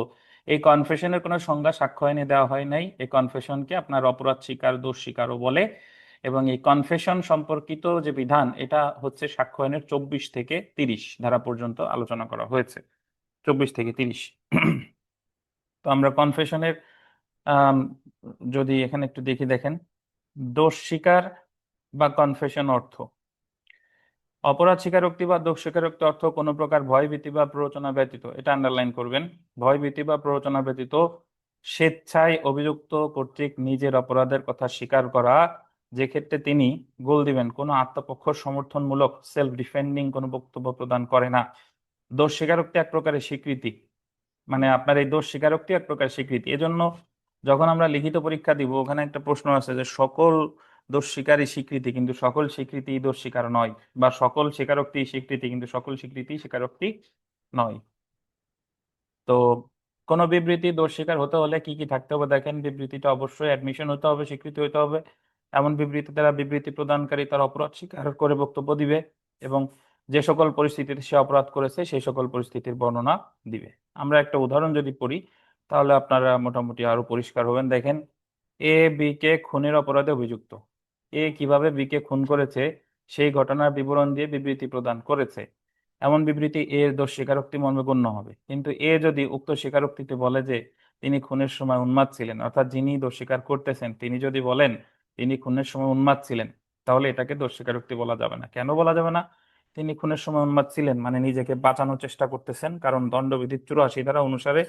এই কনফেশনের কোনো সংজ্ঞা সাক্ষ্য আইনে দেওয়া হয় নাই। এই কনফেশনকে আপনার অপরাধ স্বীকার, দোষ স্বীকারও বলে। এবং এই কনফেশন সম্পর্কিত যে বিধান, এটা হচ্ছে সাক্ষ্য আইনের 24 থেকে 30 ধারা পর্যন্ত আলোচনা করা হয়েছে, 24 থেকে 30। তো আমরা কনফেশনের যদি এখানে একটু দেখি, দেখেন, দোষ স্বীকার বা কনফেশন অর্থ, অপরাধ স্বীকারোক্তি বা দোষ স্বীকারোক্তি অর্থ কোনো প্রকার ভয়ভীতি বা প্ররোচনা ব্যতীত, এটা আন্ডারলাইন করবেন, ভয়ভীতি বা প্ররোচনা ব্যতীত স্বেচ্ছায় অভিযুক্ত কর্তৃক নিজের অপরাধের কথা স্বীকার করা, যে ক্ষেত্রে তিনি গোল দিবেন কোনো আত্মপক্ষ সমর্থনমূলক সেলফ ডিফেন্ডিং কোনো বক্তব্য প্রদান করে না। দোষ স্বীকারোক্তি এক প্রকারের স্বীকৃতি, মানে আপনার এই দোষ স্বীকারোক্তি এক প্রকার স্বীকৃতি। এজন্য যখন আমরা লিখিত পরীক্ষা দিব ওখানে একটা প্রশ্ন আছে যে সকল দোষ স্বীকারই স্বীকৃতি কিন্তু সকল স্বীকৃতি দোষ স্বীকার নয়, বা সকল স্বীকারোক্তি স্বীকৃতি কিন্তু সকল স্বীকৃতি স্বীকারোক্তি নয়। তো কোনো বিবৃতি দোষ স্বীকার হতে হলে কি কি থাকতে হবে, দেখেন, বিবৃতিটা অবশ্যই অ্যাডমিশন হতে হবে, স্বীকৃতি হতে হবে। এমন বিবৃতি দ্বারা বিবৃতি প্রদানকারী তার অপরাধ স্বীকার করে বক্তব্য দিবে, এবং যে সকল পরিস্থিতিতে সে অপরাধ করেছে সেই সকল পরিস্থিতির বর্ণনা দিবে। আমরা একটা উদাহরণ যদি পড়ি তাহলে আপনারা মোটামুটি আরো পরিষ্কার হবেন। দেখেন, এ বি কে খুনের অপরাধে অভিযুক্ত। এ কিভাবে বি কে খুন করেছে সেই ঘটনার বিবরণ দিয়ে বিবৃতি প্রদান করেছে। এমন বিবৃতি এর দোষ স্বীকারোক্তি মর্মে গণ্য হবে। কিন্তু এ যদি উক্ত স্বীকারোক্তিতে বলে যে তিনি খুনের সময় উন্মাদ ছিলেন, অর্থাৎ যিনি দোষ স্বীকার করতেছেন তিনি যদি বলেন তিনি খুনের সময় উন্মাদ ছিলেন, তাহলে এটাকে দোষ স্বীকারোক্তি বলা যাবে না। কেন বলা যাবে না? তিনি খুনের সময় উন্মাদ ছিলেন মানে নিজেকে বাঁচানোর চেষ্টা করতেছেন, কারণ দণ্ডবিধির 84 ধারা অনুসারে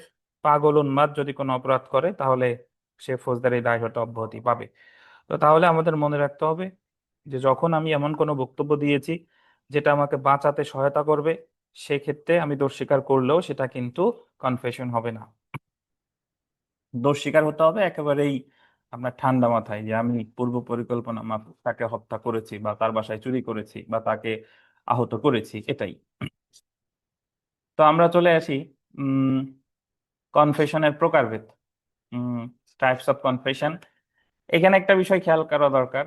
পাগল উন্মাদ যদি কোনো অপরাধ করে তাহলে সে ফৌজদারি দায় হতে অব্যাহতি পাবে। তো তাহলে আমাদের মনে রাখতে হবে যে যখন আমি এমন কোনো বক্তব্য দিয়েছি যেটা আমাকে বাঁচাতে সহায়তা করবে, সেক্ষেত্রে আমি দোষ স্বীকার করলেও সেটা কিন্তু কনফেশন হবে না। দোষ স্বীকার হতে হবে একেবারেই আপনার ঠান্ডা মাথায়, যে আমি পূর্ব পরিকল্পনা মাফিক তাকে হত্যা করেছি বা তার বাসায় চুরি করেছি বা তাকে আহত করেছি, এটাই। তো আমরা চলে আসি কনফেশনের প্রকারভেদ, টাইপস অফ কনফেশন। এখানে একটা বিষয় খেয়াল করা দরকার।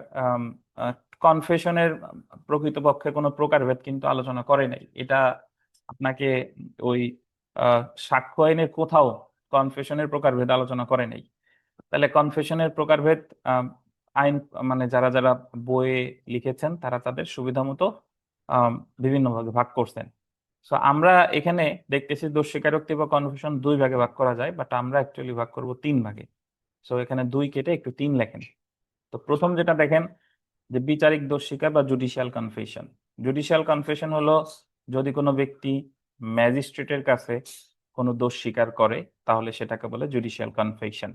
কনফেশনের প্রকৃতপক্ষে কোনো প্রকারভেদ কিন্তু আলোচনা করে নাই। এটা আপনাকে ওই সাক্ষ্য আইনের কোথাও কনফেশনের প্রকারভেদ আলোচনা করে নাই। তাহলে কনফেশনের প্রকারভেদ আইন মানে যারা যারা বইয়ে লিখেছেন তারা তাদের সুবিধা মতো বিভিন্ন ভাগে ভাগ করছেন। সো আমরা এখানে দেখতেছি দোষ স্বীকারোক্তি বা কনফেশন দুই ভাগে ভাগ করা যায়, বাট আমরা অ্যাকচুয়ালি ভাগ করব তিন ভাগে। সো এখানে দুই কেটে একটু তিন লেখেন। তো প্রথম যেটা দেখেন যে বিচারিক দোষ স্বীকার বা জুডিশিয়াল কনফেশন। জুডিশিয়াল কনফেশন হলো যদি কোনো ব্যক্তি ম্যাজিস্ট্রেটের কাছে কোনো দোষ স্বীকার করে তাহলে সেটাকে বলে জুডিশিয়াল কনফেশন।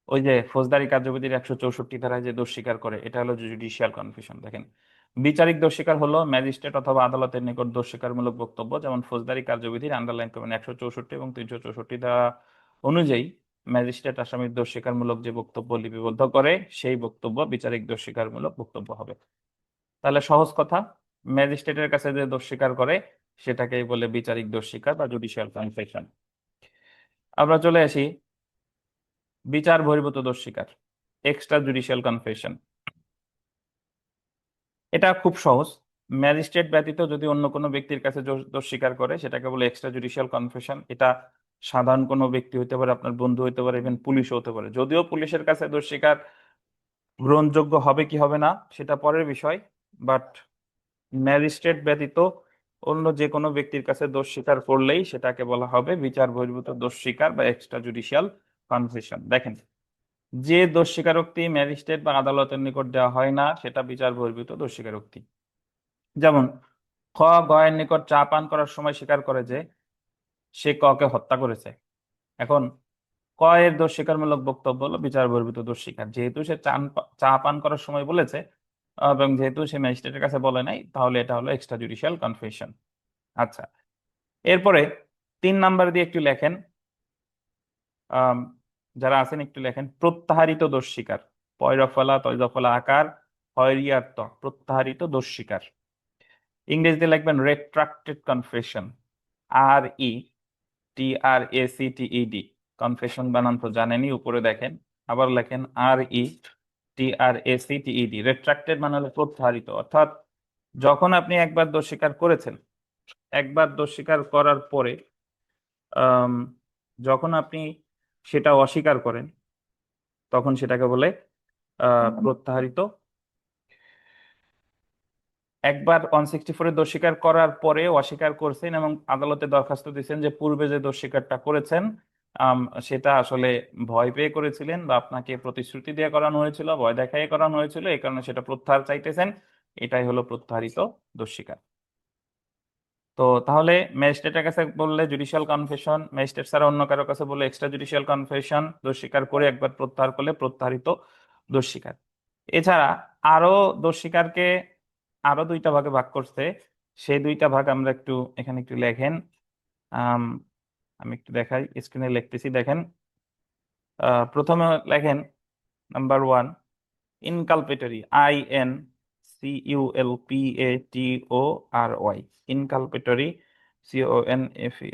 ওই যে ফৌজদারি কার্যবিধির 164 ধারায় যে দোষ স্বীকার করে এটা হলো জুডিশিয়াল কনফেশন। দেখেন, বিচারিক দোষ স্বীকার হলো ম্যাজিস্ট্রেট অথবা আদালতের নিকট দোষ স্বীকারমূলক বক্তব্য, যেমন ফৌজদারি কার্যবিধির আন্ডারলাইন করবেন 164 এবং 364 ধারা অনুযায়ী ম্যাজিস্ট্রেট আসামির দোষ স্বীকারমূলক যে বক্তব্য লিপিবদ্ধ করে সেই বক্তব্য বিচারিক দোষ স্বীকারমূলক বক্তব্য হবে। তাহলে সহজ কথা, ম্যাজিস্ট্রেটের কাছে যে দোষ স্বীকার করে সেটাকেই বলে বিচারিক দোষ স্বীকার বা জুডিশিয়াল কনফেশন। আমরা চলে আসি বিচার বহির্ভূত দোষ স্বীকার, এক্সট্রা জুডিশিয়াল কনফেশন। এটা খুব সহজ। ম্যাজিস্ট্রেট ব্যতীত যদি অন্য কোনো ব্যক্তির কাছে দোষ স্বীকার করে সেটাকে বলে এক্সট্রা জুডিশিয়াল কনফেশন। এটা সাধারণ কোনো ব্যক্তি হতে পারে, আপনার বন্ধু হতে পারে, ইভেন পুলিশও হতে পারে। যদিও পুলিশের কাছে দোষ স্বীকার গ্রহণযোগ্য হবে কি হবে না সেটা পরের বিষয়, বাট ম্যাজিস্ট্রেট ব্যতীত অন্য যে কোনো ব্যক্তির কাছে দোষ স্বীকার করলেই সেটাকে বলা হবে বিচার বহির্ভূত দোষ স্বীকার বা এক্সট্রা জুডিশিয়াল কনফেশন। দেখেন, যে দোষ স্বীকারোক্তি ম্যাজিস্ট্রেট বা আদালতের নিকট দেওয়া হয় না সেটা বিচার বহির্ভূত দোষ স্বীকারোক্তি। যেমন খ গয়ের নিকট চা পান করার সময় স্বীকার করে যে সে ক কে হত্যা করেছে। এখন ক এর দোষ স্বীকারমূলক বক্তব্য হলো বিচার বহির্ভূত দোষ স্বীকার। যেহেতু সে চা পান করার সময় বলেছে এবং যেহেতু সে ম্যাজিস্ট্রেটের কাছে বলে নাই, তাহলে এটা হলো এক্সট্রা জুডিশিয়াল কনফেশন। আচ্ছা, এরপরে 3 নাম্বার দিয়ে একটু লেখেন, যারা আছেন একটু লেখেন প্রত্যাহারিত দোষ স্বীকার। পয়রফলা তৈজফলা আকার হয়রিয়ার্ত প্রত্যাহারিত দোষ স্বীকার। ইংরেজিতে লিখবেন রেট্রাক্টেড কনফেশন। RETRACTED কনফেশন বানান তো জানেনই, উপরে দেখেন। আবার লেখেন RETRACTED। রেট্রাক্টেড মানে হলো প্রত্যাহারিত, অর্থাৎ যখন আপনি একবার দোষ স্বীকার করেছেন, একবার দোষ স্বীকার করার পরে যখন আপনি সেটা অস্বীকার করেন তখন সেটাকে বলে প্রত্যাহারিত। একবার 164 দোষ স্বীকার করার পরে অস্বীকার করছেন এবং আদালতে দরখাস্ত দিয়েছেন যে পূর্বে যে দোষ স্বীকারটা করেছেন সেটা আসলে ভয় পেয়ে করেছিলেন বা আপনাকে প্রতিশ্রুতি দিয়ে করানো হয়েছিল, ভয় দেখাইয়ে করানো হয়েছিল, এই কারণে সেটা প্রত্যাহার চাইতেছেন। এটাই হলো প্রত্যাহারিত দোষ স্বীকার। তো তাহলে ম্যাজিস্ট্রেটের কাছে বললে জুডিশিয়াল কনফেশন, ম্যাজিস্ট্রেট ছাড়া অন্য কারো কাছে বললে এক্সট্রা জুডিশিয়াল কনফেশন, দোষ স্বীকার করে একবার প্রত্যাহার করলে প্রত্যাহারিত দোষ স্বীকার। এছাড়া আরো দোষ স্বীকারকে আরো 2টা ভাগে ভাগ করছে। সেই 2টা ভাগ আমরা একটু এখানে একটু লেখেন। আমি একটু দেখাই, স্ক্রিনে লিখতেছি, দেখেন। প্রথমে লেখেন নাম্বার 1 ইনকালপেটরি, INCULPATORY, ইনকালপেটরি, CONFESSI,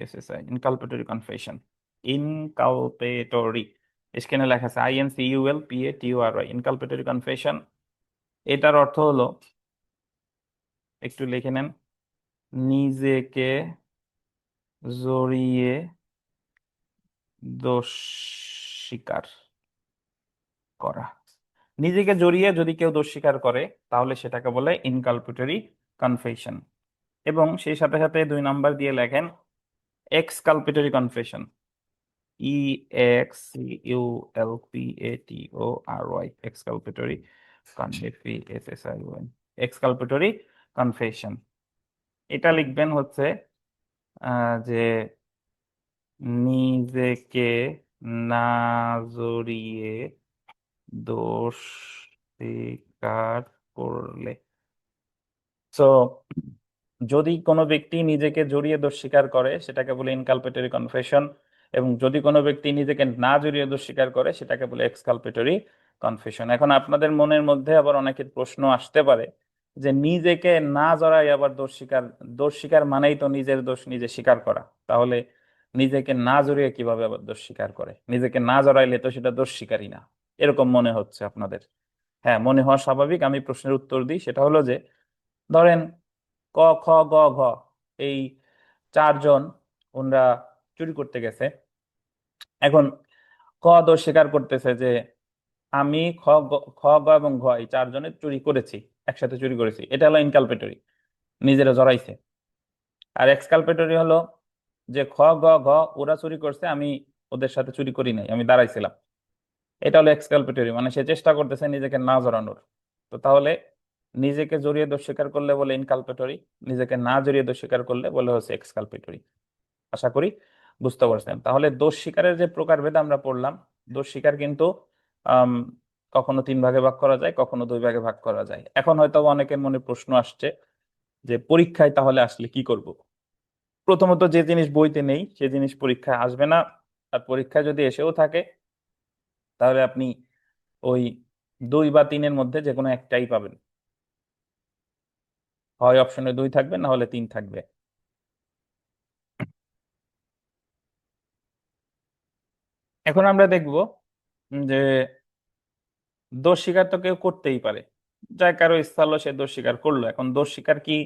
ইনকালপেটরি কনফেশন। ইনকালপেটরি স্ক্রিনে লেখা আছে INCULPATORY, ইনকালপেটরি কনফেশন। এটার অর্থ হলো, একটু লিখে নেন, নিজেকে জড়িয়ে দোষ স্বীকার করা। নিজেকে জড়িয়ে যদি কেউ দোষ স্বীকার করে তাহলে সেটাকে বলে ইনকালপেটরি কনফেশন। এবং সেই সাথে সাথে 2 নাম্বার দিয়ে লেখেন exculpatory confession. EXCULPATORY, exculpatory confession, exculpatory confession. এটা লিখবেন হচ্ছে যে নিজেকে না জড়িয়ে দোষ স্বীকার করলে। সো যদি কোনো ব্যক্তি নিজেকে জড়িয়ে দোষ স্বীকার করে সেটাকে বলে ইনকালপেটরি কনফেশন, এবং যদি কোনো ব্যক্তি নিজেকে না জড়িয়ে দোষ স্বীকার করে সেটাকে বলে এক্সকালপেটরি কনফেশন। এখন আপনাদের মনের মধ্যে আবার অনেকের প্রশ্ন আসতে পারে যে নিজেকে না জড়াই আবার দোষ স্বীকার মানেই তো নিজের দোষ নিজে স্বীকার করা, তাহলে নিজেকে না জড়িয়ে কিভাবে আবার দোষ স্বীকার করে? নিজেকে না জড়াইলে তো সেটা দোষ স্বীকারই না, এরকম মনে হচ্ছে আপনাদের। হ্যাঁ, মনে হওয়া স্বাভাবিক। আমি প্রশ্নের উত্তর দিই, সেটা হলো যে ধরেন ক, খ, গ, ঘ এই 4জন ওনরা চুরি করতে গেছে। এখন ক দোষ স্বীকার করতেছে যে আমি খ, গ এবং ঘ এই 4জনে চুরি করেছি, একসাথে চুরি করেছি। এটা হলো ইনকালপেটরি, নিজেরা জড়াইছে। আর এক্সকালপেটরি হলো যে খ, গ, ঘ ওরা চুরি করছে, আমি ওদের সাথে চুরি করি নাই, আমি দাঁড়াইছিলাম। এটা হলো এক্সকালপেটরি, মানে সে চেষ্টা করতেছে নিজেকে না জড়ানোর। তো তাহলে নিজেকে জড়িয়ে দোষ স্বীকার করলে বলে ইনকালপেটরি, নিজেকে না জড়িয়ে দোষ স্বীকার করলে বলে হচ্ছে এক্সকালপেটরি। আশা করি বুঝতে পারছেন। তাহলে দোষ স্বীকারের যে প্রকারভেদ আমরা পড়লাম, দোষ স্বীকার কিন্তু আম, কখনো 3 ভাগে ভাগ করা যায়, কখনো 2 ভাগে ভাগ করা যায়। এখন হয়তো অনেকের মনে প্রশ্ন আসছে যে পরীক্ষায় তাহলে আসলে কি করব। প্রথমত, যে জিনিস বইতে নেই সে জিনিস পরীক্ষায় আসবে না। আর পরীক্ষায় যদি এসেও থাকে তাহলে আপনি ওই 2 বা 3-এর মধ্যে যে কোনো একটাই পাবেন। হয় অপশনে 2 থাকবে, না হলে 3 থাকবে। এখন আমরা দেখব যে দোষ স্বীকার তো কেউ করতেই পারে, যার কারো ইচ্ছা হলো সে দোষ স্বীকার করলো। এখন দোষ স্বীকার কি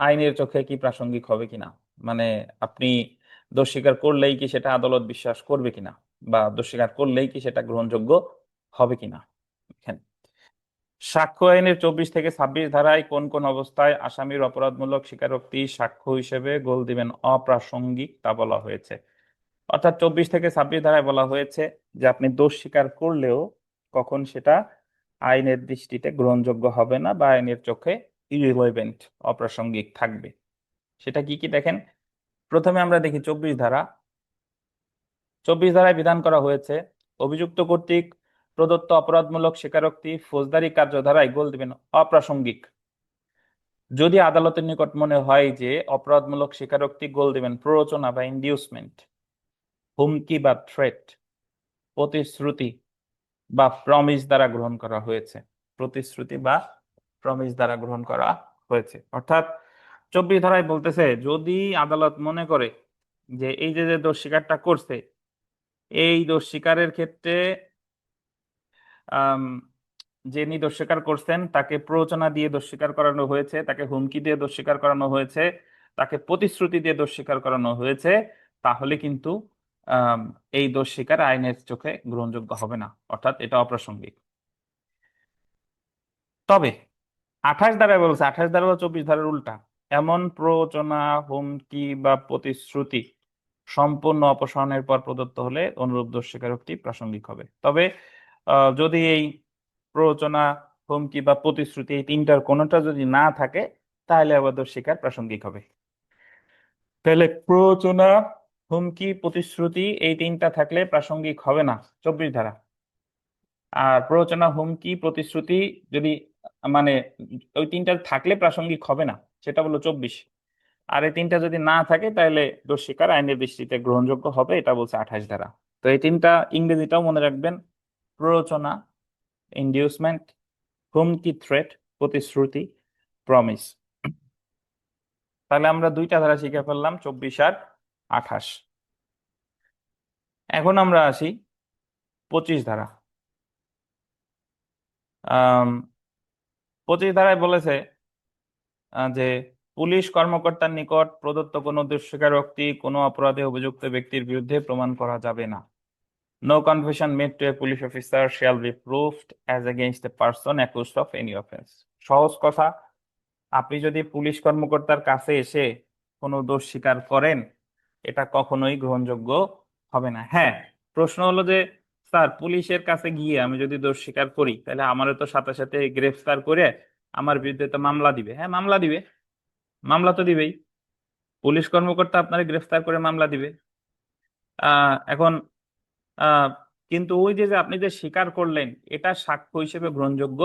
আইনের চোখে কি প্রাসঙ্গিক হবে কিনা, মানে আপনি দোষ স্বীকার করলেই কি সেটা আদালত বিশ্বাস করবে কিনা, বা দোষ স্বীকার করলেই কি সেটা গ্রহণযোগ্য হবে কিনা। এখানে সাক্ষ্য আইনের 24 থেকে 26 ধারায় কোন কোন অবস্থায় আসামির অপরাধমূলক স্বীকারোক্তি সাক্ষ্য হিসেবে গোল দিবেন অপ্রাসঙ্গিক তা বলা হয়েছে। অর্থাৎ 24 থেকে 26 ধারায় বলা হয়েছে যে আপনি দোষ স্বীকার করলেও কখন সেটা আইনের দৃষ্টিতে গ্রহণযোগ্য হবে না বা আইনের চোখে ইররিলেভেন্ট, অপ্রাসঙ্গিক থাকবে। সেটা কি কি দেখেন। প্রথমে আমরা দেখি 24 ধারা। 24 ধারায় বিধান করা হয়েছে অভিযুক্ত কর্তৃক প্রদত্ত অপরাধমূলক স্বীকারোক্তি ফৌজদারি কার্যধারায় গোল দিবেন অপ্রাসঙ্গিক যদি আদালতের নিকট মনে হয় যে অপরাধমূলক স্বীকারোক্তি গোল দিবেন প্ররোচনা বা ইনডিউসমেন্ট, হুমকি বা থ্রেট, প্রতিশ্রুতি বা প্রমিস দ্বারা গ্রহণ করা হয়েছে। প্রতিশ্রুতি বা প্রমিস দ্বারা গ্রহণ করা হয়েছে। অর্থাৎ 24 ধারায় বলতেছে যদি আদালত মনে করে যে এই যে যে দোষ স্বীকারটা করছে, এই দোষ স্বীকারের ক্ষেত্রে আম, যিনি দোষ স্বীকার করছেন তাকে প্ররোচনা দিয়ে দোষ স্বীকার করানো হয়েছে, তাকে হুমকি দিয়ে দোষ স্বীকার করানো হয়েছে, তাকে প্রতিশ্রুতি দিয়ে দোষ স্বীকার করানো হয়েছে, তাহলে কিন্তু আম, এই দোষ স্বীকার আইনের চোখে গ্রহণযোগ্য হবে না, অর্থাৎ এটা অপ্রাসঙ্গিক। তবে 28 ধারায় বলছে, 28 ধারা বা 24 ধারার উল্টা, এমন প্ররোচনা, হুমকি বা প্রতিশ্রুতি সম্পূর্ণ অপসারণের পর প্রদত্ত হলে অনুরূপ দোষ স্বীকারোক্তি প্রাসঙ্গিক হবে। তবে যদি এই প্ররোচনা, হুমকি বা প্রতিশ্রুতি এই 3টার কোনোটা যদি না থাকে তাহলে আবার দোষ স্বীকার প্রাসঙ্গিক হবে। তাহলে প্ররোচনা, হুমকি, প্রতিশ্রুতি এই 3টা থাকলে প্রাসঙ্গিক হবে না 24 ধারা। আর প্ররোচনা, হুমকি, প্রতিশ্রুতি যদি মানে ওই 3টা থাকলে প্রাসঙ্গিক হবে না, সেটা বললো 24। আর এই 3টা যদি না থাকে তাহলে দোষ স্বীকার আইনের দৃষ্টিতে গ্রহণযোগ্য হবে, এটা বলছে 28 ধারা। তো এই 3টা ইংরেজিটাও মনে রাখবেন, প্ররোচনা, ইনডিউসমেন্ট, হুমকি, থ্রেট, প্রতিশ্রুতি, প্রমিস। তাহলে আমরা 2টা ধারা শিখে ফেললাম, 24 আর 28। এখন আমরা আসি 25 ধারা। 25 ধারায় বলেছে যে পুলিশ কর্মকর্তার নিকট প্রদত্ত কোনো দোষস্বীকারোক্তি কোনো অপরাধে অভিযুক্ত ব্যক্তির বিরুদ্ধে প্রমাণ করা যাবে না। No confession made to a police officer shall be proved as against a person accused of any offence. সহজ কথা, আপনি যদি পুলিশ কর্মকর্তার কাছে এসে কোনো দোষ স্বীকার করেন, এটা কখনোই গ্রহণযোগ্য হবে না। হ্যাঁ, প্রশ্ন হলো যে স্যার, পুলিশের কাছে গিয়ে আমি যদি দোষ স্বীকার করি, তাহলে আমারও তো সাথে সাথে গ্রেফতার করে আমার বিরুদ্ধে তো মামলা দিবে। হ্যাঁ, মামলা দিবে, মামলা তো দিবেই। পুলিশ কর্মকর্তা আপনারে গ্রেফতার করে মামলা দিবে। এখন আহ কিন্তু ওই যে যে আপনি যে স্বীকার করলেন, এটা সাক্ষ্য হিসেবে গ্রহণযোগ্য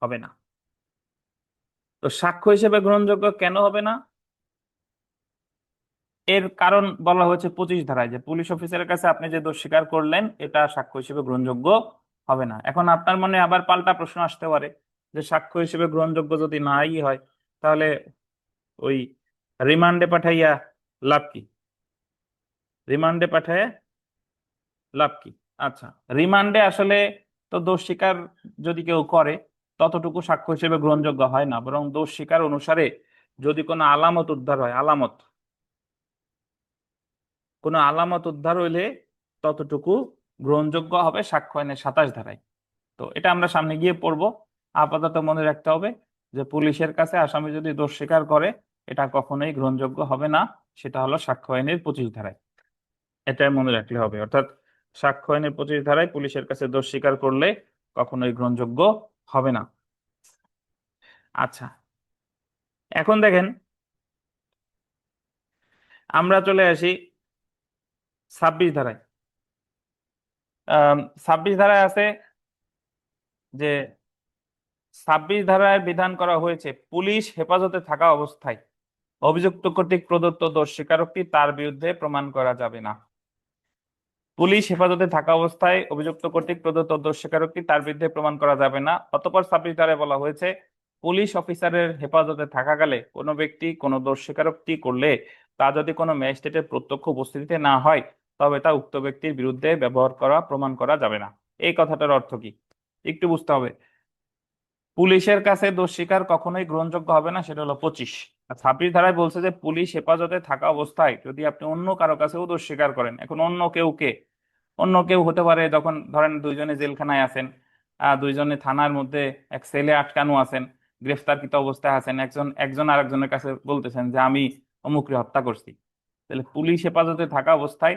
হবে না। তো সাক্ষ্য হিসেবে গ্রহণযোগ্য কেন হবে না? এর কারণ বলা হয়েছে 25 ধারায়, যে পুলিশ অফিসারের কাছে আপনি যে দোষ স্বীকার করলেন, এটা সাক্ষ্য হিসেবে গ্রহণযোগ্য হবে না। এখন আপনার মনে আবার পাল্টা প্রশ্ন আসতে পারে যে সাক্ষ্য হিসেবে গ্রহণযোগ্য যদি নাই হয়, তাহলে ওই রিমান্ডে পাঠাইয়া লাভ কি? রিমান্ডে পাঠায় লাভ কি? আচ্ছা, রিমান্ডে আসলে তো দোষ স্বীকার যদি কেউ করে, ততটুকু সাক্ষ্য হিসেবে গ্রহণযোগ্য হয় না, বরং দোষ স্বীকার অনুসারে যদি কোনো আলামত উদ্ধার হয়, কোনো আলামত উদ্ধার হইলে ততটুকু গ্রহণযোগ্য হবে সাক্ষ্য আইনের 27 ধারায়। তো এটা আমরা সামনে গিয়ে পড়বো। আপাতত মনে রাখতে হবে যে পুলিশের কাছে আসামি যদি দোষ স্বীকার করে, এটা কখনোই গ্রহণযোগ্য হবে না, সেটা হলো সাক্ষ্য আইনের 25 ধারায়। এটাই মনে রাখলে হবে, অর্থাৎ সাক্ষ্য আইনের 25 ধারায় পুলিশের কাছে দোষ স্বীকার করলে কখনোই গ্রহণযোগ্য হবে না। আচ্ছা, এখন দেখেন, আমরা চলে আসি 26 ধারায়। 26 ধারায় আছে যে 26 ধারায় বিধান করা হয়েছে, পুলিশ হেফাজতে থাকা অবস্থায় অভিযুক্ত কর্তৃক প্রদত্ত দোষ স্বীকারোক্তি তার বিরুদ্ধে প্রমাণ করা যাবে না। পুলিশ হেফাজতে থাকা অবস্থায় অভিযুক্ত কর্তৃক প্রদত্ত দোষ স্বীকারোক্তি তার বিরুদ্ধে প্রমাণ করা যাবে না। অতঃপর 26 ধারায় বলা হয়েছে, পুলিশ অফিসারের হেফাজতে থাকাকালে কোনো ব্যক্তি কোনো দোষ স্বীকারোক্তি করলে তা যদি কোনো ম্যাজিস্ট্রেটের প্রত্যক্ষ উপস্থিতিতে না হয়, তবে তা উক্ত ব্যক্তির বিরুদ্ধে ব্যবহার করা প্রমাণ করা যাবে না। এই কথাটার অর্থ কি একটু বুঝতে হবে। পুলিশের কাছে দোষ স্বীকার কখনোই গ্রহণযোগ্য হবে না, সেটা হলো 25। আর 26 ধারায় বলছে যে পুলিশ হেফাজতে থাকা অবস্থায় যদি আপনি অন্য কারো কাছেও দোষ স্বীকার করেন, এখন অন্য কেউ হতে পারে, যখন ধরেন দুইজনে জেলখানায় আছেন, দুইজনে থানার মধ্যে এক সেলে আটকানো আছেন, গ্রেফতারকৃত অবস্থায় আছেন, একজন আরেকজনের কাছে বলতেছেন যে আমি অমুককে হত্যা করছি, তাহলে পুলিশ হেফাজতে থাকা অবস্থায়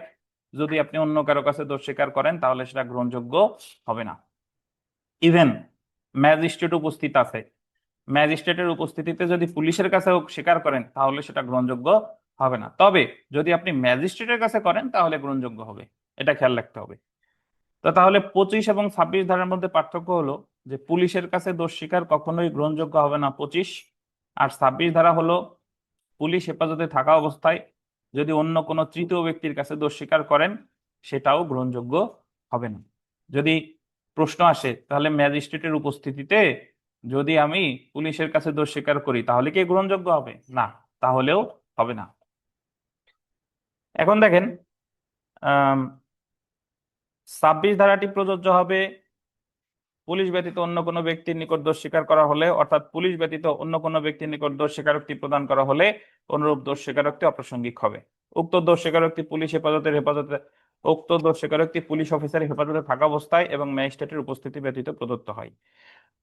যদি আপনি অন্য কারো কাছে দোষ স্বীকার করেন, তাহলে সেটা গ্রহণযোগ্য হবে না। ইভেন ম্যাজিস্ট্রেট উপস্থিত আছে, ম্যাজিস্ট্রেটের উপস্থিতিতে যদি পুলিশের কাছেও স্বীকার করেন, তাহলে সেটা গ্রহণযোগ্য হবে না। তবে যদি আপনি ম্যাজিস্ট্রেটের কাছে করেন, তাহলে গ্রহণযোগ্য হবে, এটা খেয়াল রাখতে হবে। তো তাহলে 25 এবং 26 ধারার মধ্যে পার্থক্য হলো যে পুলিশের কাছে দোষ স্বীকার কখনোই গ্রহণযোগ্য হবে না 25, আর 26 ধারা হলো পুলিশ হেফাজতে থাকা অবস্থায় যদি অন্য কোনো তৃতীয় ব্যক্তির কাছে দোষ স্বীকার করেন, সেটাও গ্রহণযোগ্য হবে না। যদি প্রশ্ন আসে তাহলে ম্যাজিস্ট্রেটের উপস্থিতিতে যদি আমি পুলিশের কাছে দোষ স্বীকার করি, তাহলে কি গ্রহণযোগ্য হবে? না, তাহলেও হবে না। এখন দেখেন, 26 ধারাটি প্রযোজ্য হবে পুলিশ ব্যতীত অন্য কোনো ব্যক্তির নিকট দোষ স্বীকার করা হলে, অর্থাৎ পুলিশ ব্যতীত অন্য কোনো ব্যক্তির নিকট দোষ স্বীকারোক্তি প্রদান করা হলে অনুরূপ দোষ স্বীকারোক্তি অপ্রাসঙ্গিক হবে। উক্ত দোষ স্বীকারোক্তি পুলিশ হেফাজতে উক্ত দোষ স্বীকারোক্তি পুলিশ অফিসারের হেফাজতে থাকা অবস্থায় এবং ম্যাজিস্ট্রেটের উপস্থিতি ব্যতীত প্রদত্ত হয়।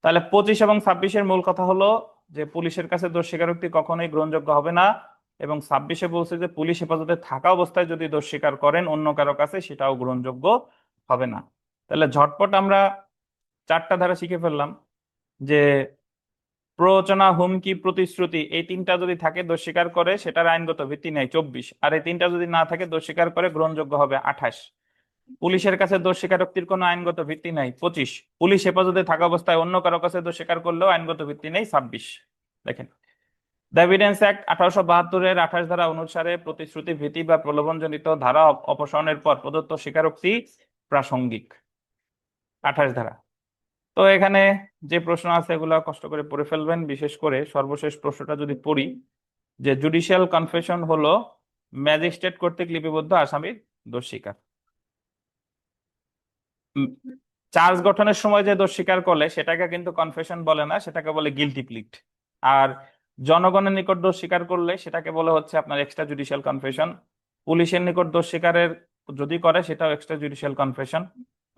তাহলে 25 এবং 26-এর মূল কথা হলো যে পুলিশের কাছে দোষ স্বীকারোক্তি কখনোই গ্রহণযোগ্য হবে না, এবং 26-এ বলছে যে পুলিশ হেফাজতে থাকা অবস্থায় যদি দোষ স্বীকার করেন অন্য কারো কাছে, সেটাও গ্রহণযোগ্য হবে না। তাহলে ঝটপট আমরা 4টা ধারা শিখে ফেললাম যে প্ররোচনা, হুমকি, প্রতিশ্রুতি, এই 3টা যদি থাকে দোষ স্বীকার করে, সেটার আইনগত ভিত্তি নেই 24, আর এই 3টা যদি না থাকে দোষ স্বীকার করে গ্রহণযোগ্য হবে 28। পুলিশের কাছে দোষ স্বীকারোক্তির কোনো আইনগত ভিত্তি নাই 25। পুলিশ হেফাজতে থাকা অবস্থায় অন্য কারো কাছে দোষ স্বীকার করলেও আইনগত ভিত্তি নেই 26। দেখেন, দ্য এভিডেন্স অ্যাক্ট 1872-এর 28 ধারা অনুসারে প্রতিশ্রুতি, ভীতি বা প্রলোভনজনিত ধারা অপসারণের পর প্রদত্ত স্বীকারোক্তি প্রাসঙ্গিক, 28 ধারা। তো এখানে যে প্রশ্ন আছে এগুলো কষ্ট করে পড়ে ফেলবেন, বিশেষ করে সর্বশেষ প্রশ্নটা যদি পড়ি, যে জুডিশিয়াল কনফেশন হলো ম্যাজিস্ট্রেট কর্তৃক লিপিবদ্ধ আসামির দোষ স্বীকার। চার্জ গঠনের সময় যে দোষ স্বীকার করলে সেটাকে কিন্তু কনফেশন বলে না, সেটাকে বলে গিলটি প্লিট। আর জনগণের নিকট দোষ স্বীকার করলে সেটাকে বলে হচ্ছে আপনার এক্সট্রা জুডিশিয়াল কনফেশন। পুলিশের নিকট দোষ স্বীকারের যদি করে সেটাও এক্সট্রা জুডিশিয়াল কনফেশন।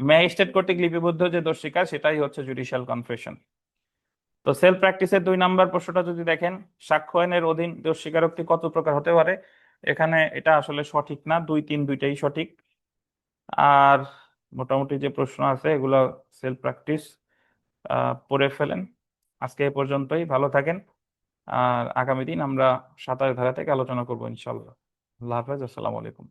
ম্যাজিস্ট্রেট কর্তৃক লিপিবদ্ধ যে দোষ স্বীকার সেটাই হচ্ছে জুডিশিয়াল কনফেশন। তো সেলফ প্র্যাকটিসের 2 নম্বর প্রশ্নটা যদি দেখেন, সাক্ষ্য আইনের অধীন দোষ স্বীকারোক্তি কত প্রকার হতে পারে, এখানে এটা আসলে সঠিক না, 2, 3 দুইটাই সঠিক। আর মোটামুটি যে প্রশ্ন আছে এগুলো সেলফ প্র্যাকটিস পড়ে ফেলেন। আজকে এ পর্যন্তই, ভালো থাকেন। আর আগামী দিন আমরা 27 ধারা থেকে আলোচনা করবো ইনশাল্লাহ। আল্লাহ হাফেজ, আসসালামু আলাইকুম।